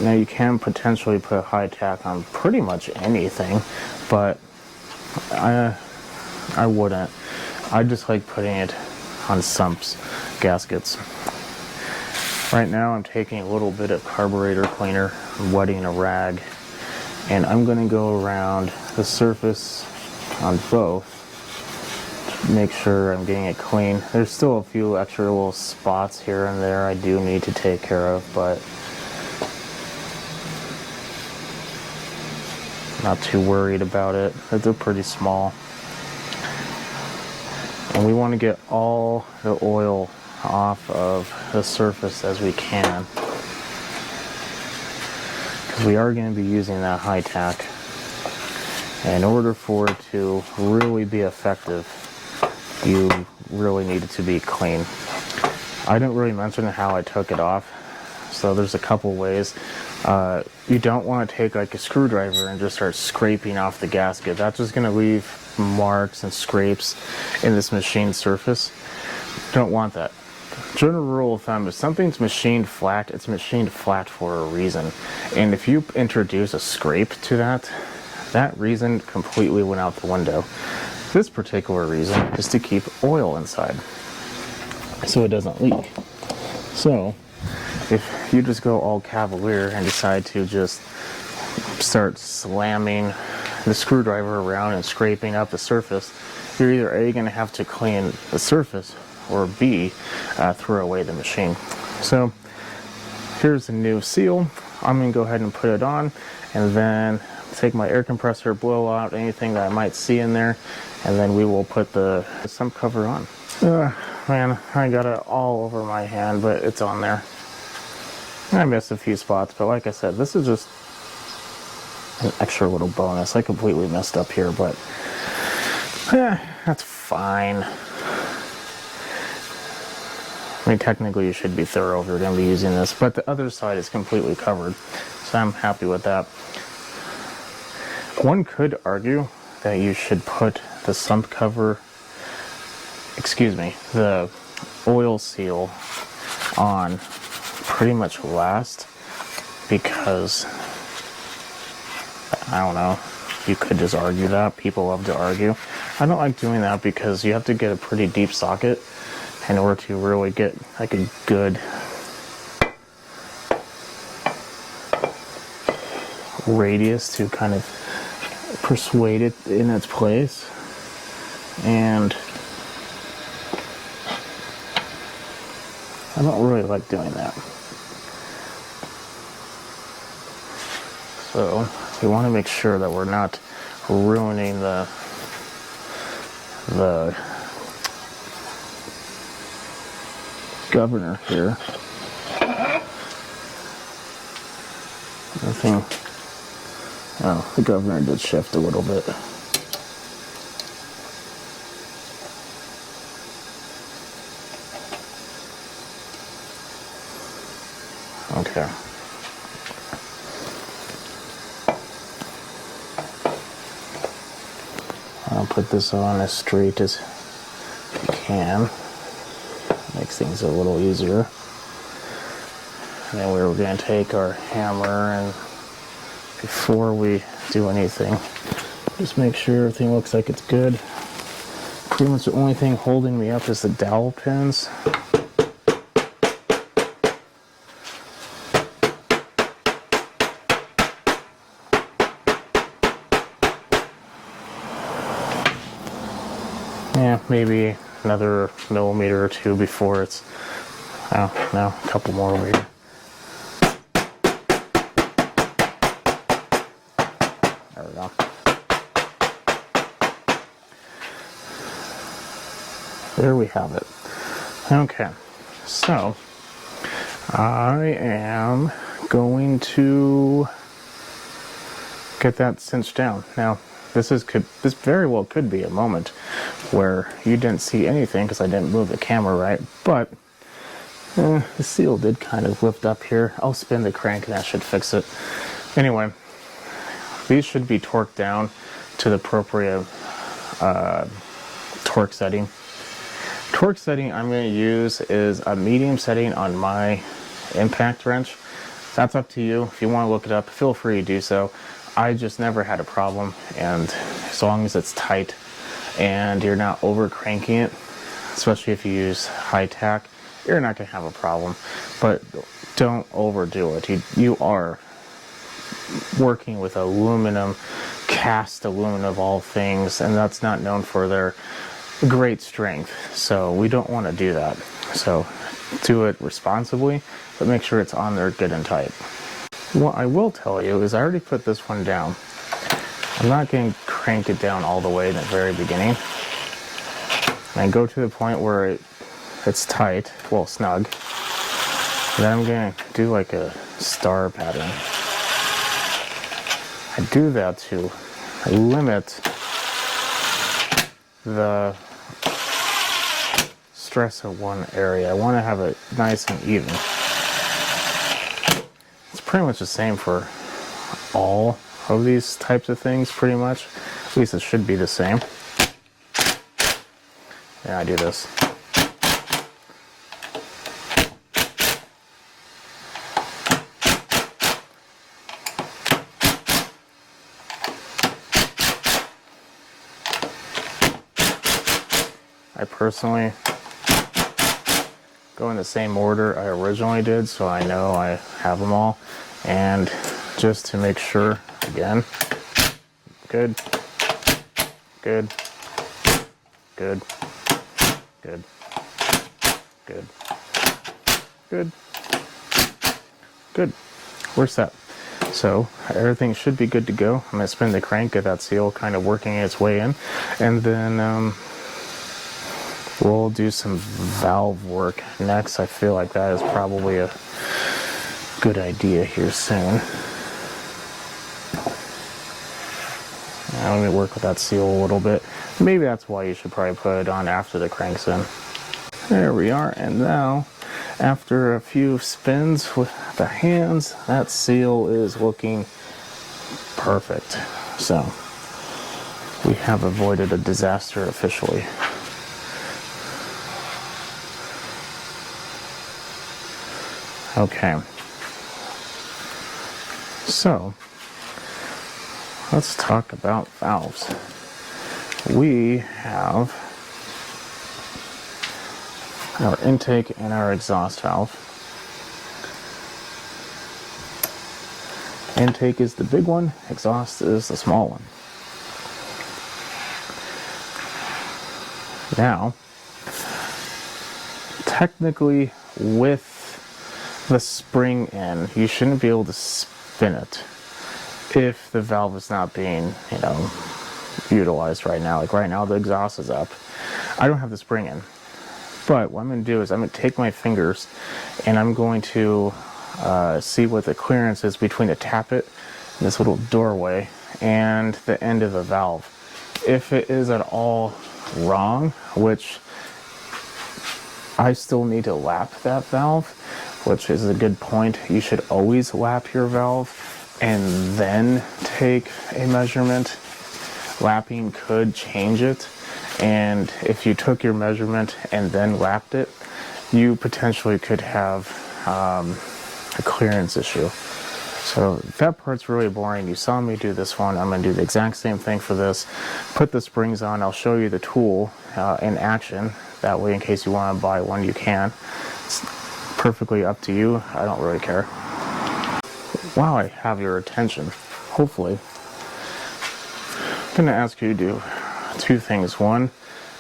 Now you can potentially put high tack on pretty much anything, but I wouldn't. I just like putting it on sumps, gaskets. Right now I'm taking a little bit of carburetor cleaner, wetting a rag, and I'm going to go around the surface on both to make sure I'm getting it clean. There's still a few extra little spots here and there I do need to take care of, but not too worried about it. They're pretty small. And we want to get all the oil off of the surface as we can, because we are going to be using that high tack. And in order for it to really be effective, you really need it to be clean. I didn't really mention how I took it off, so there's a couple ways. You don't want to take like a screwdriver and just start scraping off the gasket. That's just going to leave marks and scrapes in this machined surface. Don't want that. General rule of thumb, if something's machined flat, it's machined flat for a reason. And if you introduce a scrape to that reason completely went out the window. This particular reason is to keep oil inside so it doesn't leak. So if you just go all cavalier and decide to just start slamming the screwdriver around and scraping up the surface, you're either A, going to have to clean the surface, or B, throw away the machine. So here's the new seal. I'm going to go ahead and put it on, and then take my air compressor, blow out anything that I might see in there, and then we will put the sump cover on. Man, I got it all over my hand, but it's on there. I missed a few spots, but like I said, this is just an extra little bonus. I completely messed up here, but that's fine. I mean, technically you should be thorough if you're going to be using this, but the other side is completely covered, so I'm happy with that. One could argue that you should put the sump cover, the oil seal on pretty much last, because I don't know, you could just argue that. People love to argue. I don't like doing that because you have to get a pretty deep socket in order to really get like a good radius to kind of persuade it in its place, and I don't really like doing that. So you want to make sure that we're not ruining the governor here. Nothing. Oh, the governor did shift a little bit. Okay. I'll put this on as straight as you can. Makes things a little easier. And then we're going to take our hammer, and before we do anything, just make sure everything looks like it's good. Pretty much the only thing holding me up is the dowel pins. Yeah, maybe another millimeter or two before it's, oh, no, a couple more over here. There we go. There we have it. Okay, so I am going to get that cinched down. Now, this very well could be a moment where you didn't see anything because I didn't move the camera right, but the seal did kind of lift up here. I'll spin the crank and that should fix it. Anyway, these should be torqued down to the appropriate torque setting. Torque setting I'm going to use is a medium setting on my impact wrench. That's up to you. If you want to look it up, feel free to do so. I just never had a problem, and as long as it's tight and you're not over cranking it, especially if you use high tack, you're not going to have a problem. But don't overdo it. You are working with aluminum, cast aluminum of all things, and that's not known for their great strength. So we don't want to do that. So do it responsibly, but make sure it's on there good and tight. What I will tell you is I already put this one down. I'm not going to crank it down all the way in the very beginning. And go to the point where it's tight, well, snug. And then I'm going to do like a star pattern. I do that to limit the stress of one area. I want to have it nice and even. It's pretty much the same for all of these types of things, pretty much. At least it should be the same. Yeah, I do this. I personally go in the same order I originally did, so I know I have them all. And just to make sure, again, good, good, good, good, good, good, good. We're set. So everything should be good to go. I'm going to spin the crank, get that seal kind of working its way in, and then we'll do some valve work next. I feel like that is probably a good idea here soon. Now let me work with that seal a little bit. Maybe that's why you should probably put it on after the crank's in. There we are, and now after a few spins with the hands, that seal is looking perfect. So we have avoided a disaster officially. Okay, so let's talk about valves. We have our intake and our exhaust valve. Intake is the big one, exhaust is the small one. Now, technically with the spring in, you shouldn't be able to spin it if the valve is not being, utilized right now. Like right now the exhaust is up. I don't have the spring in. But what I'm going to do is I'm going to take my fingers and I'm going to see what the clearance is between the tappet and this little doorway and the end of the valve. If it is at all wrong, which I still need to lap that valve, which is a good point. You should always lap your valve and then take a measurement. Lapping could change it, and if you took your measurement and then lapped it, you potentially could have a clearance issue. So that part's really boring. You saw me do this one. I'm going to do the exact same thing for this. Put the springs on. I'll show you the tool in action. That way, in case you want to buy one, you can. It's perfectly up to you. I don't really care. While I have your attention, hopefully, I'm going to ask you to do two things. One,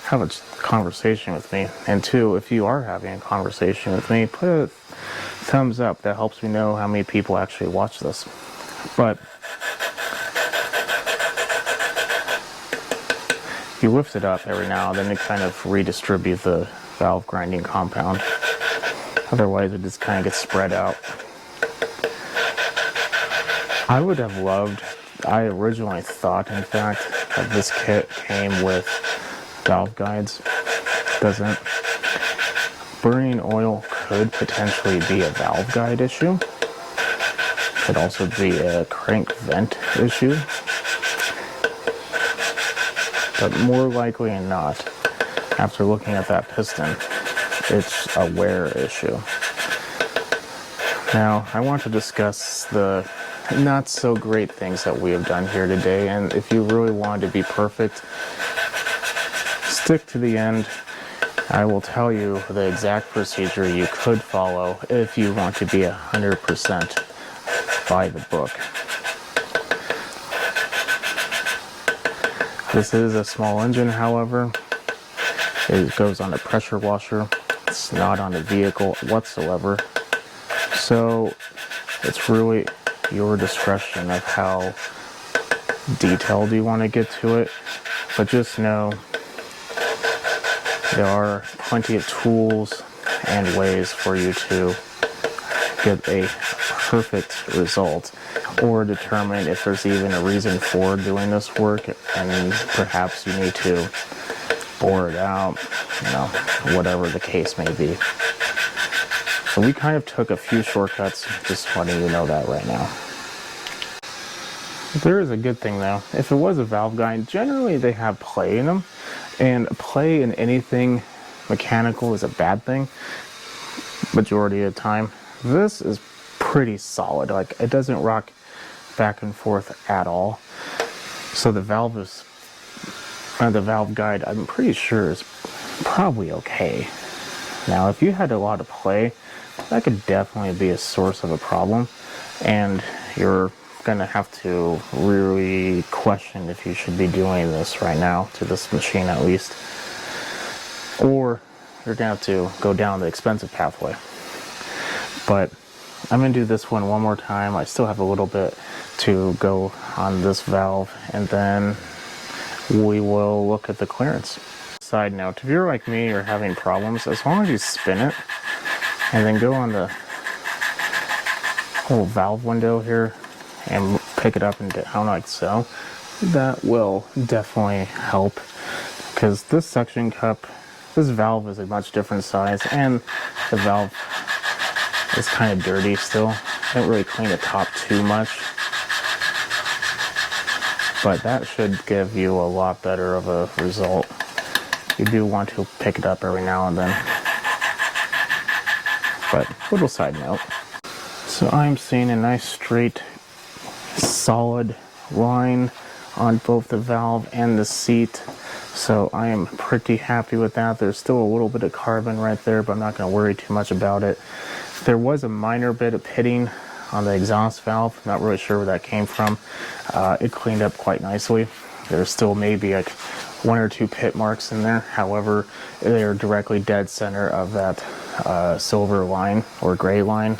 have a conversation with me. And two, if you are having a conversation with me, put a thumbs up. That helps me know how many people actually watch this. But you lift it up every now and then to kind of redistribute the valve grinding compound. Otherwise it just kind of gets spread out. I would have loved, I originally thought in fact that this kit came with valve guides. It doesn't. Burning oil could potentially be a valve guide issue. Could also be a crank vent issue. But more likely than not, after looking at that piston, it's a wear issue. Now, I want to discuss the not so great things that we have done here today, and if you really want to be perfect, stick to the end. I will tell you the exact procedure you could follow if you want to be 100% by the book. This is a small engine, however. It goes on a pressure washer. It's not on a vehicle whatsoever. So it's really your discretion of how detailed you want to get to it. But just know there are plenty of tools and ways for you to get a perfect result, or determine if there's even a reason for doing this work, and perhaps you need to bore it out, whatever the case may be. So we kind of took a few shortcuts, just letting you know that right now. There is a good thing though. If it was a valve guide, generally they have play in them, and play in anything mechanical is a bad thing majority of the time. This is pretty solid. Like, it doesn't rock back and forth at all. So the valve guide, I'm pretty sure, is probably okay. Now, if you had a lot of play, that could definitely be a source of a problem, and you're gonna have to really question if you should be doing this right now, to this machine at least, or you're gonna have to go down the expensive pathway. But I'm going to do this one more time. I still have a little bit to go on this valve, and then we will look at the clearance. Side note, if you're like me, you're having problems, as long as you spin it and then go on the whole valve window here and pick it up and down like so, that will definitely help, because this suction cup, this valve is a much different size, and the valve is kind of dirty still. I didn't really clean the top too much, but that should give you a lot better of a result. You do want to pick it up every now and then. But little side note. So I'm seeing a nice straight solid line on both the valve and the seat. So I am pretty happy with that. There's still a little bit of carbon right there, but I'm not going to worry too much about it. There was a minor bit of pitting on the exhaust valve. Not really sure where that came from. It cleaned up quite nicely. There's still maybe like one or two pit marks in there. However, they're directly dead center of that silver line or gray line,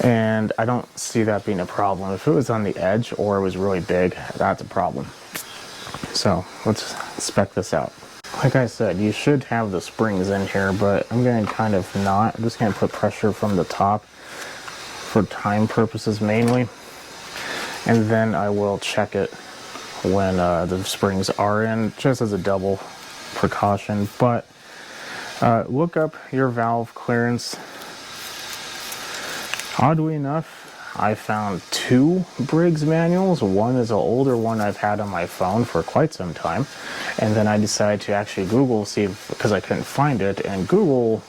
and I don't see that being a problem. If it was on the edge or it was really big, that's a problem. So let's spec this out. Like I said, you should have the springs in here, but I'm going to kind of not. I'm just going to put pressure from the top for time purposes mainly, and then I will check it when the springs are in, just as a double precaution. But look up your valve clearance. Oddly enough, I found two Briggs manuals. One is an older one I've had on my phone for quite some time, and then I decided to actually Google, see if, because I couldn't find it, and Google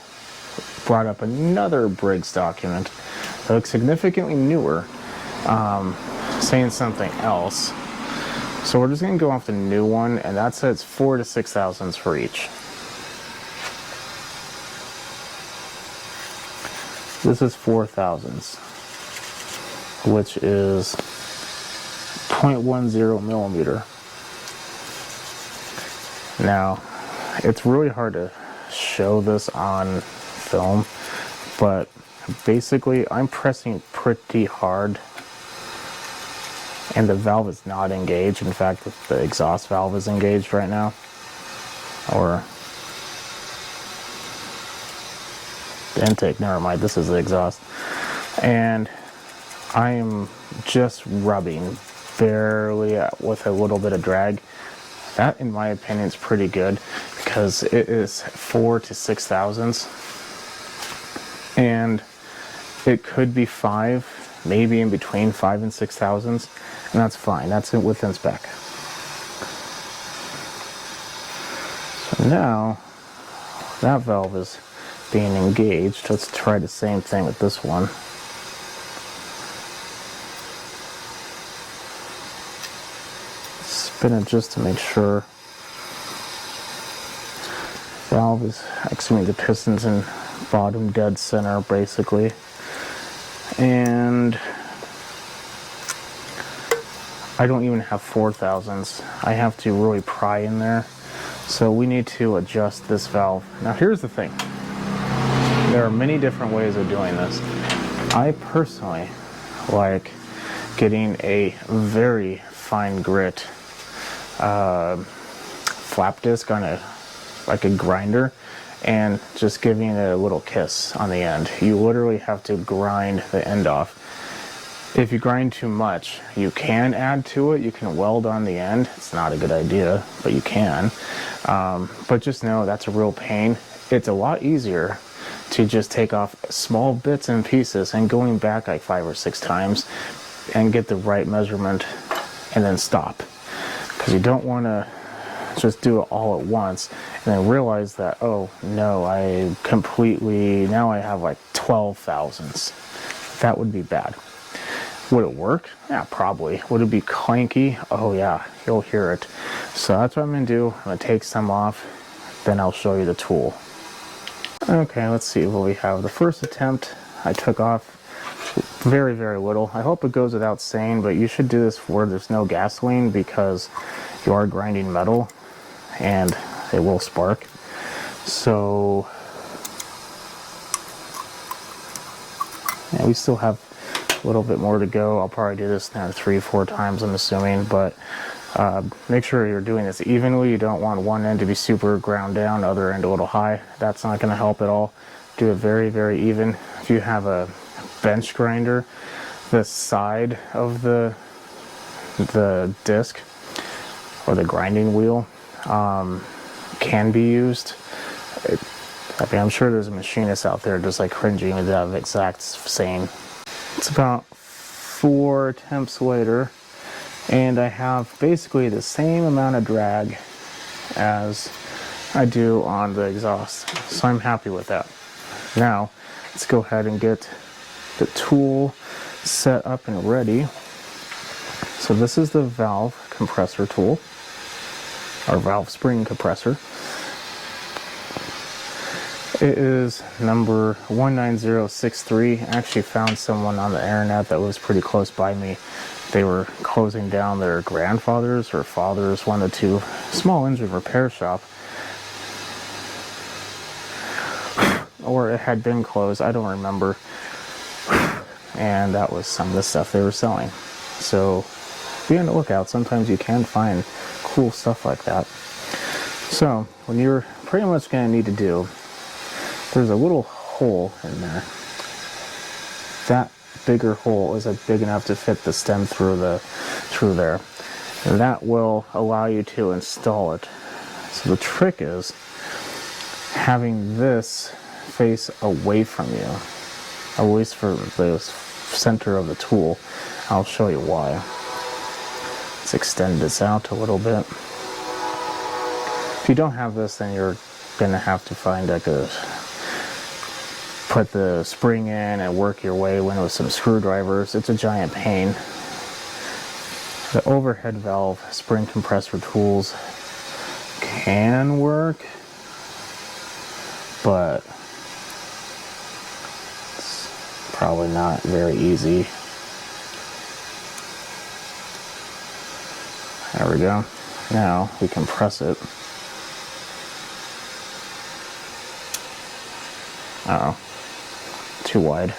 brought up another Briggs document that looks significantly newer, saying something else. So we're just going to go off the new one, and that says 4 to 6 thousandths for each. This is 4 thousandths, which is 0.10 millimeter. Now, it's really hard to show this on film, but basically I'm pressing pretty hard and the valve is not engaged. In fact, the exhaust valve is engaged right now, or the intake, never mind, this is the exhaust. And I am just rubbing barely with a little bit of drag. That, in my opinion, is pretty good because it is 4 to 6 thousandths, and it could be 5, maybe in between 5 and 6 thousandths, and that's fine. That's within spec. So now that valve is being engaged. Let's try the same thing with this one. Spin it just to make sure. Valve is, excuse me, the piston's in bottom dead center basically. And I don't even have 4 thousandths. I have to really pry in there. So we need to adjust this valve. Now here's the thing. There are many different ways of doing this. I personally like getting a very fine grit flap disc on like a grinder and just giving it a little kiss on the end. You literally have to grind the end off. If you grind too much, you can add to it. You can weld on the end. It's not a good idea, but you can. But just know that's a real pain. It's a lot easier to just take off small bits and pieces and going back like 5 or 6 times and get the right measurement and then stop. Because you don't want to just do it all at once and then realize that, oh no, now I have like 12 thousandths. That would be bad. Would it work? Yeah, probably. Would it be clanky? Oh yeah, you'll hear it. So that's what I'm going to do. I'm going to take some off, then I'll show you the tool. Okay, let's see what we have. The first attempt, I took off very, very little. I hope it goes without saying, but you should do this where there's no gasoline because you are grinding metal and it will spark. So, yeah, we still have a little bit more to go. I'll probably do this now 3 or 4 times, I'm assuming, but make sure you're doing this evenly. You don't want one end to be super ground down, other end a little high. That's not going to help at all. Do it very, very even. If you have a bench grinder, the side of the disc or the grinding wheel can be used. I'm sure there's a machinist out there just like cringing with that exact same. It's about 4 attempts later, and I have basically the same amount of drag as I do on the exhaust, so I'm happy with that. Now let's go ahead and get the tool set up and ready. So this is the valve compressor tool, or valve spring compressor, It is number 19063. I actually found someone on the internet that was pretty close by me. They were closing down their grandfather's or father's, one of the two, small engine repair shop. Or it had been closed, I don't remember. And that was some of the stuff they were selling. So be on the lookout. Sometimes you can find cool stuff like that. So what you're pretty much going to need to do, there's a little hole in there. That bigger hole is big enough to fit the stem through there. And that will allow you to install it. So the trick is having this face away from you, away from the center of the tool. I'll show you why. Let's extend this out a little bit. If you don't have this, then you're gonna have to find like put the spring in and work your way in with some screwdrivers. It's a giant pain. The overhead valve spring compressor tools can work, but it's probably not very easy. There we go. Now we can press it. Uh-oh. Too wide.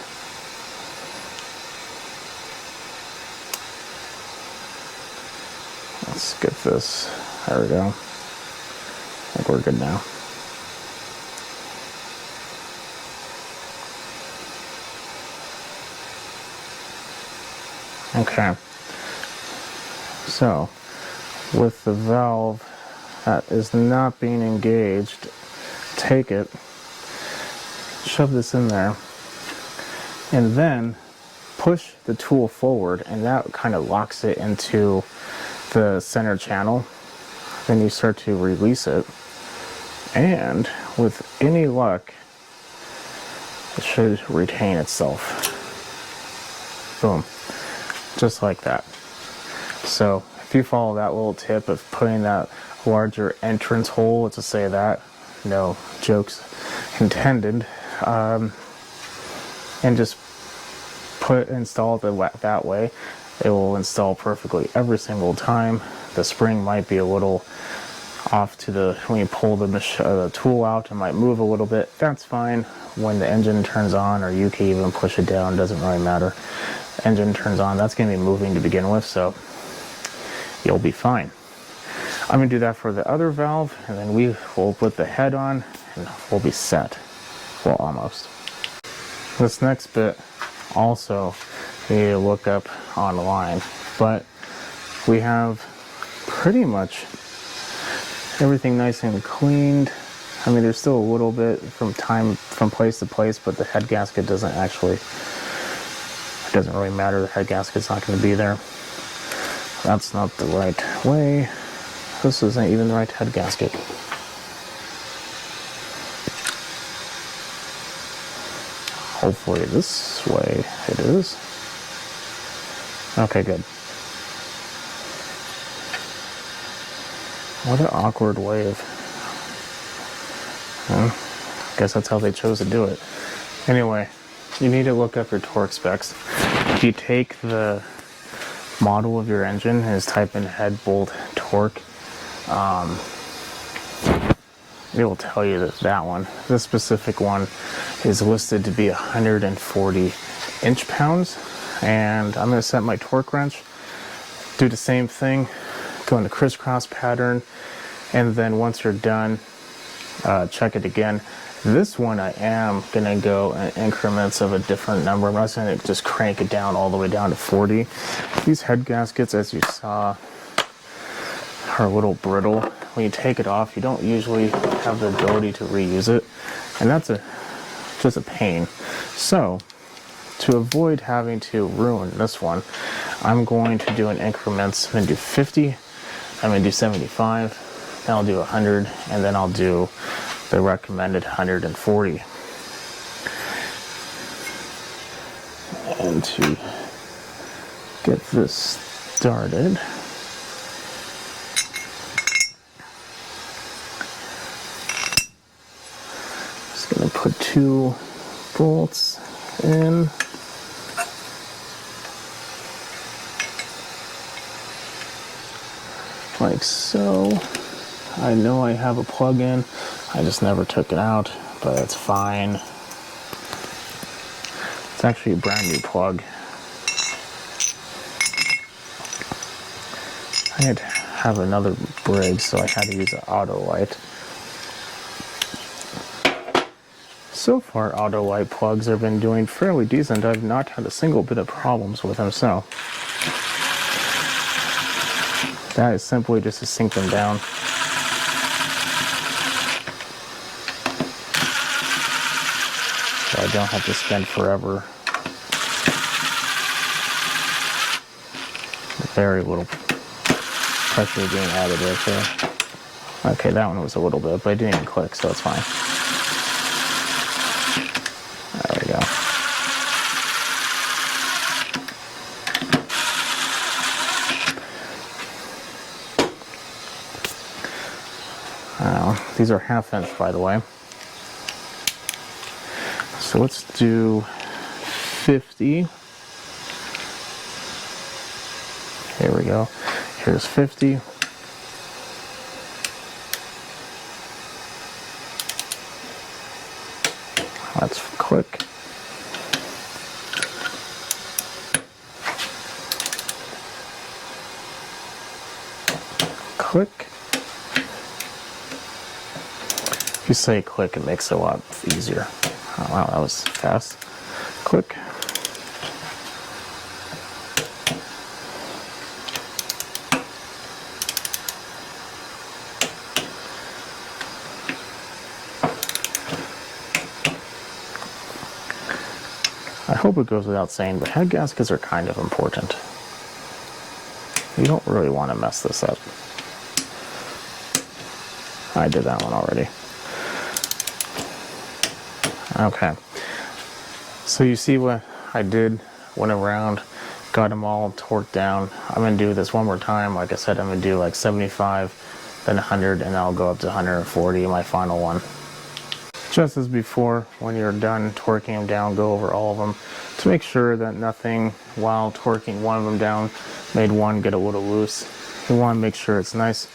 Let's get this. There we go. I think we're good now. Okay. So, with the valve that is not being engaged, take it, shove this in there, and then push the tool forward, and that kind of locks it into the center channel. Then you start to release it, and with any luck, it should retain itself. Boom. Just like that. So if you follow that little tip of putting that larger entrance hole, let's just say that, no jokes intended, and just install it that way, it will install perfectly every single time. The spring might be a little off when you pull the tool out, it might move a little bit. That's fine. When the engine turns on, or you can even push it down, doesn't really matter. Engine turns on, that's going to be moving to begin with, so you'll be fine. I'm going to do that for the other valve, and then we will put the head on and we'll be set. Well, almost. This next bit also you need to look up online, but we have pretty much everything nice and cleaned. I mean, there's still a little bit from place to place, but the head gasket doesn't really matter. The head gasket's not going to be there. That's not the right way. This isn't even the right head gasket. Hopefully this way it is. Okay, good. What an awkward way of... I guess that's how they chose to do it. Anyway, you need to look up your torque specs. If you take the model of your engine and just type in head bolt torque, it will tell you that one. This specific one is listed to be 140 inch-pounds, and I'm going to set my torque wrench, do the same thing, go into crisscross pattern, and then once you're done, check it again. This one I am going to go in increments of a different number. I'm not going to just crank it down all the way down to 40. These head gaskets, as you saw, are a little brittle. When you take it off, you don't usually have the ability to reuse it, and that's just a pain. So to avoid having to ruin this one, I'm going to do in increments. I'm going to do 50, I'm going to do 75, then I'll do 100, and then I'll do the recommended 140. And to get this started, just going to put 2 bolts in. Like so. I know I have a plug in. I just never took it out, but it's fine. It's actually a brand new plug. I had to have another Briggs, so I had to use an auto light. So far, auto light plugs have been doing fairly decent. I've not had a single bit of problems with them, so that is simply just to sink them down. So I don't have to spend forever. Very little pressure being added right there. Okay, that one was a little bit, but I didn't even click, so it's fine. There we go. These are 1/2 inch, by the way. So let's do 50. Here we go. Here's 50. Let's click. Click. If you say click, it makes it a lot easier. Oh, wow, that was fast. Click. I hope it goes without saying, but head gaskets are kind of important. You don't really want to mess this up. I did that one already. Okay. So you see what I did? Went around, got them all torqued down. I'm going to do this one more time. Like I said, I'm going to do like 75, then 100, and I'll go up to 140 in my final one. Just as before, when you're done torquing them down, go over all of them to make sure that nothing, while torquing one of them down, made one get a little loose. You want to make sure it's nice,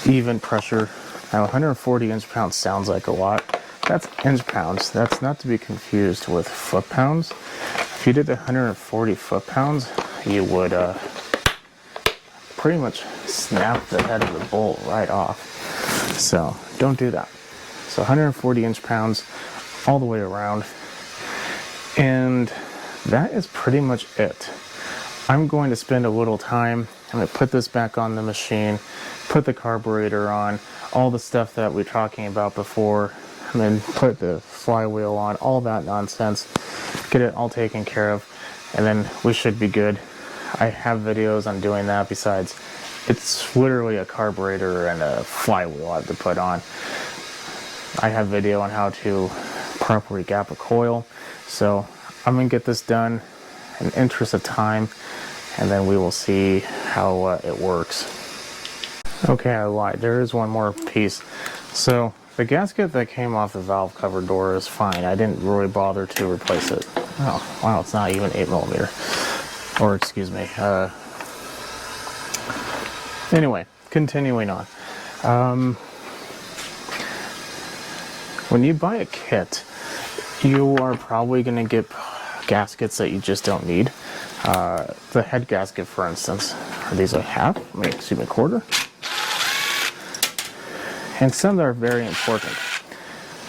even pressure. Now 140 inch-pounds sounds like a lot. That's inch-pounds. That's not to be confused with foot-pounds. If you did 140 foot-pounds, you would pretty much snap the head of the bolt right off. So don't do that. So 140 inch-pounds all the way around. And that is pretty much it. I'm going to spend a little time. I'm going to put this back on the machine, put the carburetor on, all the stuff that we were talking about before, and then put the flywheel on, all that nonsense, get it all taken care of, and then we should be good. I have videos on doing that. Besides, it's literally a carburetor and a flywheel I have to put on. I have video on how to properly gap a coil, so I'm going to get this done in the interest of time, and then we will see how it works. Okay, I lied. There is one more piece. So the gasket that came off the valve cover door is fine. I didn't really bother to replace it. Oh, wow, it's not even 8mm. Or, excuse me. Anyway, continuing on. When you buy a kit, you are probably going to get gaskets that you just don't need. The head gasket, for instance, are these a half? Excuse me, a quarter? And some that are very important.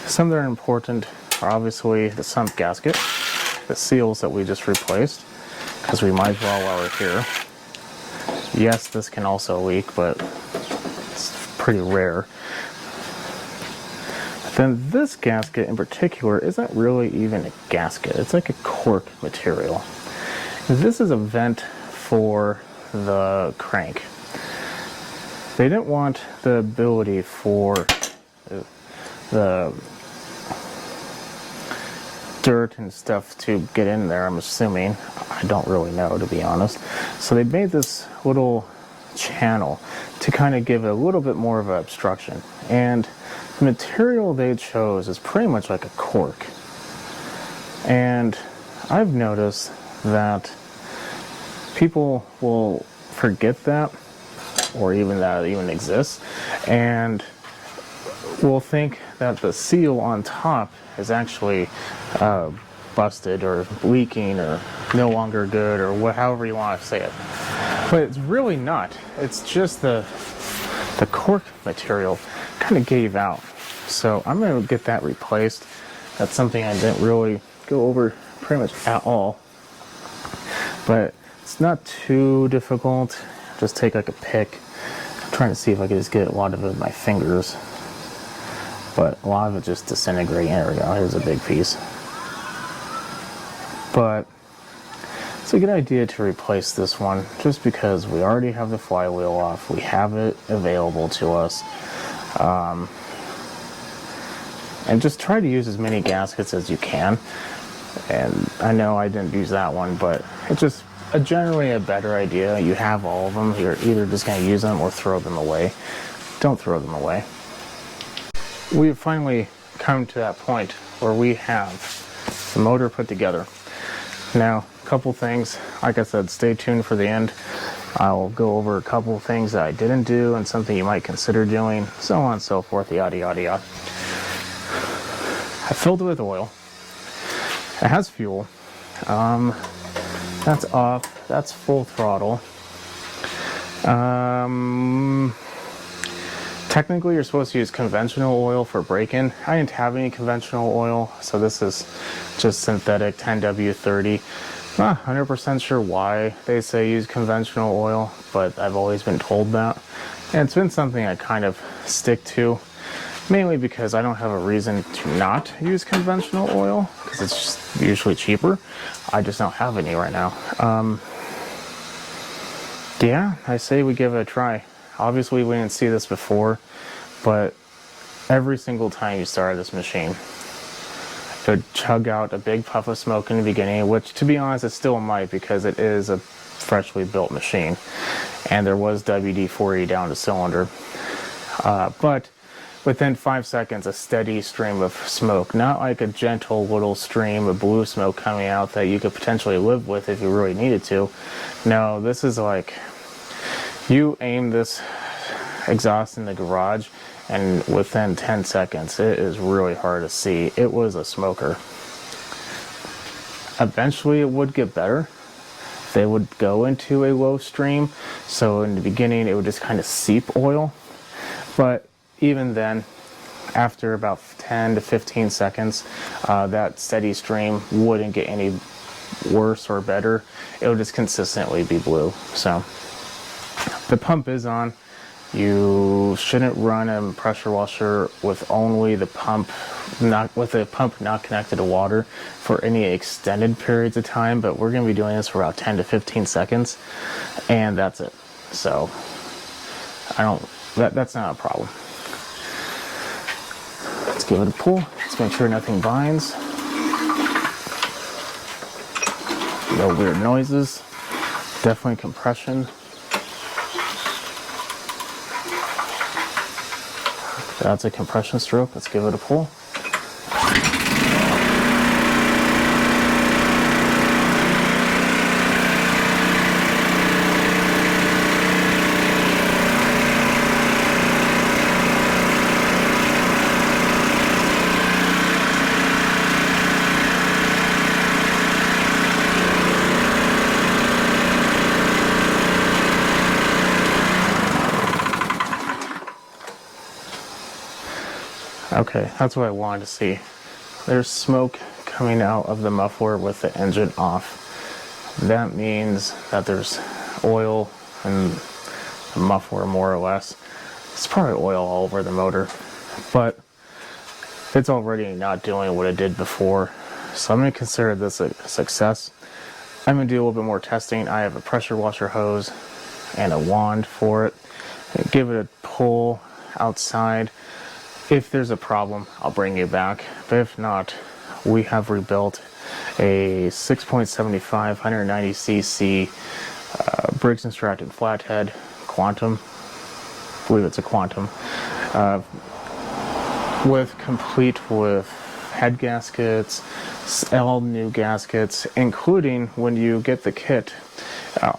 Some that are important are obviously the sump gasket, the seals that we just replaced, because we might as well while we're here. Yes, this can also leak, but it's pretty rare. Then this gasket in particular isn't really even a gasket. It's like a cork material. This is a vent for the crank. They didn't want the ability for the dirt and stuff to get in there, I'm assuming. I don't really know, to be honest. So they made this little channel to kind of give it a little bit more of an obstruction. And the material they chose is pretty much like a cork. And I've noticed that people will forget that, or even that it even exists, and will think that the seal on top is actually busted or leaking or no longer good, or however you want to say it. But it's really not. It's just the cork material kind of gave out. So I'm going to get that replaced. That's something I didn't really go over pretty much at all. But it's not too difficult. Just take like a pick. I'm trying to see if I can just get a lot of it with my fingers. But a lot of it just disintegrating. There we go. Here's a big piece. But it's a good idea to replace this one just because we already have the flywheel off. We have it available to us. And just try to use as many gaskets as you can. And I know I didn't use that one, but it's just generally a better idea. You have all of them. You're either just going to use them or throw them away. Don't throw them away. We've finally come to that point where we have the motor put together. Now, a couple things, like I said, stay tuned for the end. I'll go over a couple things that I didn't do and something you might consider doing, so on and so forth, yada yada yada. I filled it with oil. It has fuel. That's off. That's full throttle. Technically, you're supposed to use conventional oil for break-in. I didn't have any conventional oil, so this is just synthetic 10W30. Not 100% sure why they say use conventional oil, but I've always been told that. And it's been something I kind of stick to, mainly because I don't have a reason to not use conventional oil, because it's just usually cheaper. I just don't have any right now. Yeah, I say we give it a try. Obviously, we didn't see this before, but every single time you started this machine, it would chug out a big puff of smoke in the beginning, which, to be honest, it still might because it is a freshly built machine. And there was WD-40 down the cylinder. But within 5 seconds, a steady stream of smoke. Not like a gentle little stream of blue smoke coming out that you could potentially live with if you really needed to. No, this is like, you aim this exhaust in the garage and within 10 seconds, it is really hard to see. It was a smoker. Eventually it would get better. They would go into a low stream. So in the beginning, it would just kind of seep oil. But even then, after about 10 to 15 seconds, that steady stream wouldn't get any worse or better. It would just consistently be blue. So the pump is on. You shouldn't run a pressure washer with only the pump, not connected to water for any extended periods of time, but we're going to be doing this for about 10 to 15 seconds, and that's it. So that's not a problem. Let's give it a pull. Let's make sure nothing binds. No weird noises. Definitely compression. That's a compression stroke. Let's give it a pull. Okay, that's what I wanted to see. There's smoke coming out of the muffler with the engine off. That means that there's oil in the muffler, more or less. It's probably oil all over the motor, but it's already not doing what it did before. So I'm going to consider this a success. I'm going to do a little bit more testing. I have a pressure washer hose and a wand for it. Give it a pull outside. If there's a problem, I'll bring you back. But if not, we have rebuilt a 6.75 190cc Briggs and Stratton flathead Quantum. I believe it's a Quantum. complete with head gaskets, all new gaskets, including when you get the kit.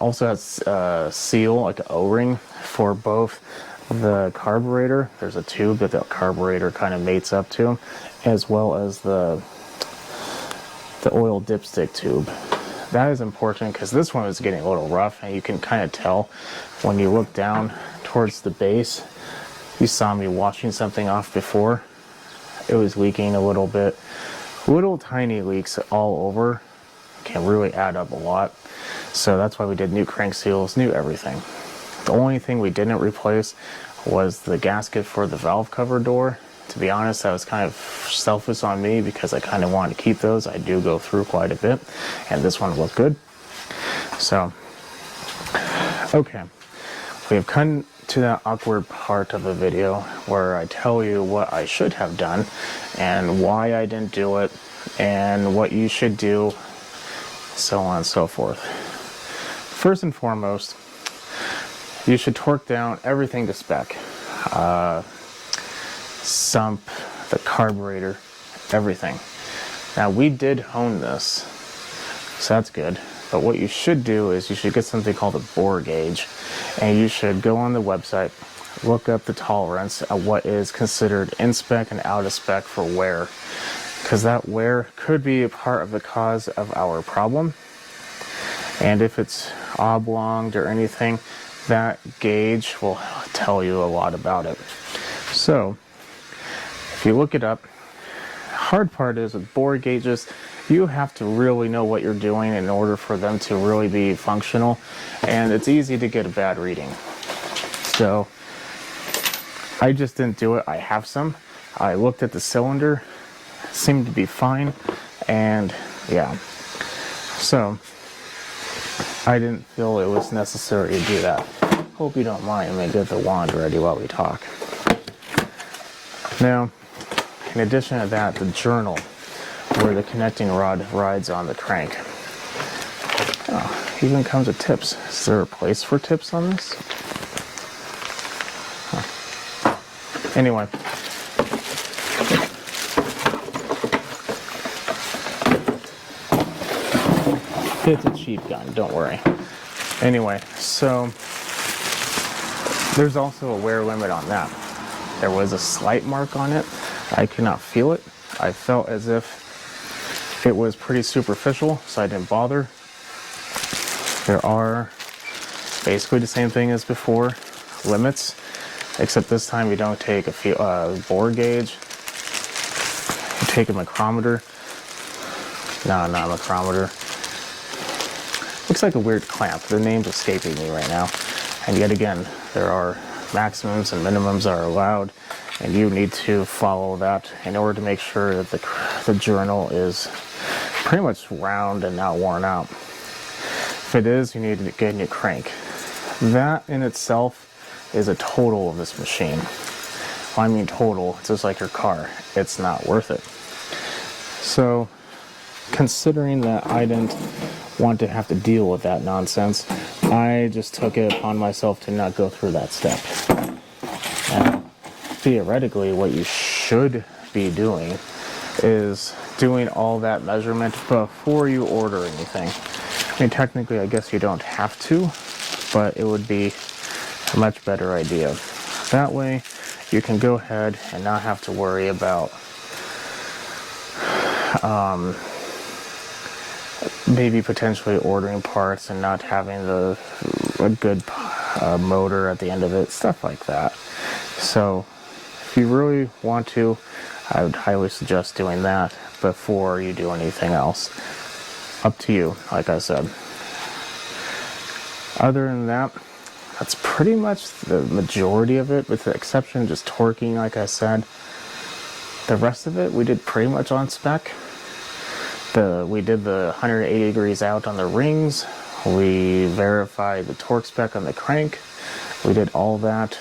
Also has a seal, like an O-ring, for both the carburetor. There's a tube that the carburetor kind of mates up to, as well as the oil dipstick tube. That is important because this one is getting a little rough, and you can kind of tell when you look down towards the base. You saw me washing something off before. It was leaking a little bit. Little tiny leaks all over can really add up a lot. So that's why we did new crank seals, new everything. The only thing we didn't replace was the gasket for the valve cover door. To be honest, that was kind of selfish on me because I kind of wanted to keep those. I do go through quite a bit, and this one looked good. So, okay. We have come to that awkward part of the video where I tell you what I should have done and why I didn't do it and what you should do, so on and so forth. First and foremost, you should torque down everything to spec. Sump, the carburetor, everything. Now we did hone this, so that's good. But what you should do is you should get something called a bore gauge, and you should go on the website, look up the tolerance of what is considered in spec and out of spec for wear, because that wear could be a part of the cause of our problem. And if it's oblonged or anything, that gauge will tell you a lot about it. So if you look it up, hard part is with bore gauges, you have to really know what you're doing in order for them to really be functional, and it's easy to get a bad reading. So I just didn't do it. I have some. I looked at the cylinder, seemed to be fine, and yeah. So I didn't feel it was necessary to do that. Hope you don't mind. Let me get the wand ready while we talk. Now, in addition to that, the journal where the connecting rod rides on the crank. Oh, even comes with tips. Is there a place for tips on this? Huh. Anyway. It's a cheap gun, don't worry. Anyway, so there's also a wear limit on that. There was a slight mark on it. I could not feel it. I felt as if it was pretty superficial, so I didn't bother. There are basically the same thing as before, limits, except this time you don't take a bore gauge. You take a micrometer. No, not a micrometer. Looks like a weird clamp. The name's escaping me right now. And yet again, there are maximums and minimums are allowed, and you need to follow that in order to make sure that the journal is pretty much round and not worn out. If it is, you need to get a new crank. That in itself is a total of this machine. Well, I mean total, it's just like your car. It's not worth it. So, considering that I didn't want to have to deal with that nonsense, I just took it upon myself to not go through that step. Now, theoretically, what you should be doing is doing all that measurement before you order anything. I mean, technically, I guess you don't have to, but it would be a much better idea. That way, you can go ahead and not have to worry about maybe potentially ordering parts and not having a good motor at the end of it, stuff like that. So if you really want to, I would highly suggest doing that before you do anything else. Up to you, like I said. Other than that, that's pretty much the majority of it, with the exception of just torquing, like I said. The rest of it, we did pretty much on spec. We did the 180 degrees out on the rings. We verified the torque spec on the crank. We did all that.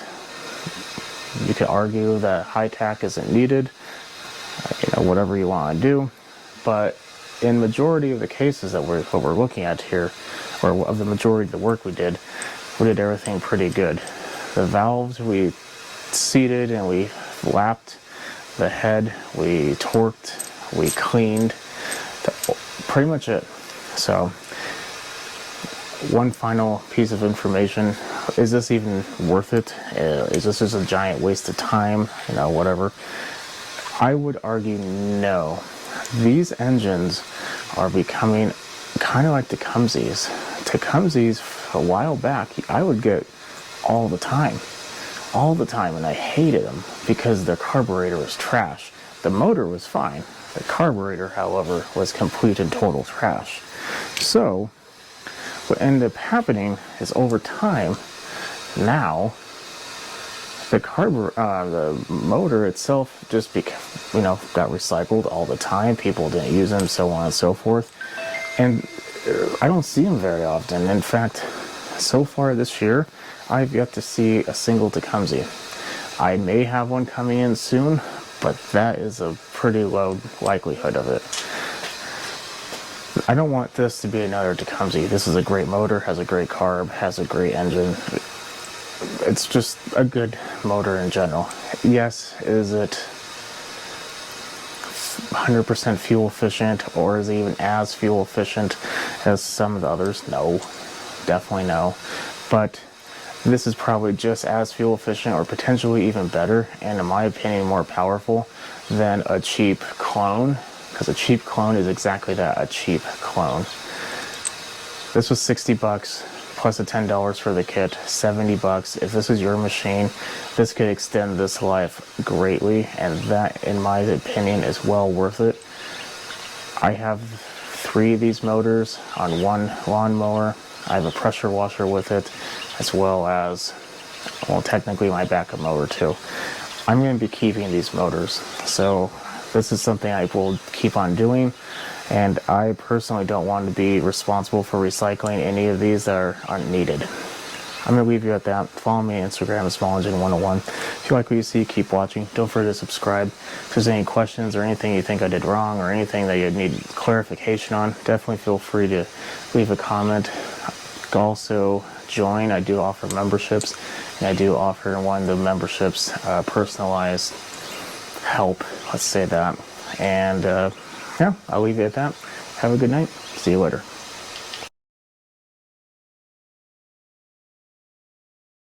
You could argue that high tack isn't needed. Whatever you want to do. But in majority of the cases that what we're looking at here, or of the majority of the work we did everything pretty good. The valves we seated and we lapped the head, we torqued, we cleaned, pretty much it. So one final piece of information: is this even worth it? Is this just a giant waste of time? You know, whatever. I would argue no. These engines are becoming kind of like Tecumsehs. Tecumsehs, a while back, I would get all the time, and I hated them because their carburetor was trash. The motor was fine. The carburetor, however, was complete and total trash. So what ended up happening is, over time, now the motor itself just got recycled all the time. People didn't use them, so on and so forth. And I don't see them very often. In fact, so far this year, I've yet to see a single Tecumseh. I may have one coming in soon, but that is a pretty low likelihood of it. I don't want this to be another Tecumseh. This is a great motor, has a great carb, has a great engine. It's just a good motor in general. Yes, is it 100% fuel efficient, or is it even as fuel efficient as some of the others? No, definitely no. But this is probably just as fuel efficient, or potentially even better, and in my opinion more powerful than a cheap clone, because a cheap clone is exactly that, a cheap clone. This was $60 plus the $10 for the kit, $70. If this is your machine, this could extend this life greatly, and that, in my opinion, is well worth it. I have 3 of these motors on one lawnmower. I have a pressure washer with it, as well as, well, technically my backup mower too. I'm going to be keeping these motors, so this is something I will keep on doing. And I personally don't want to be responsible for recycling any of these that are unneeded. I'm going to leave you at that. Follow me on Instagram at SmallEngine101. If you like what you see, keep watching. Don't forget to subscribe. If there's any questions or anything you think I did wrong, or anything that you need clarification on, definitely feel free to leave a comment. Also join. I do offer memberships, and I do offer in one of the memberships personalized help, let's say that. And yeah, I'll leave you at that. Have a good night. See you later.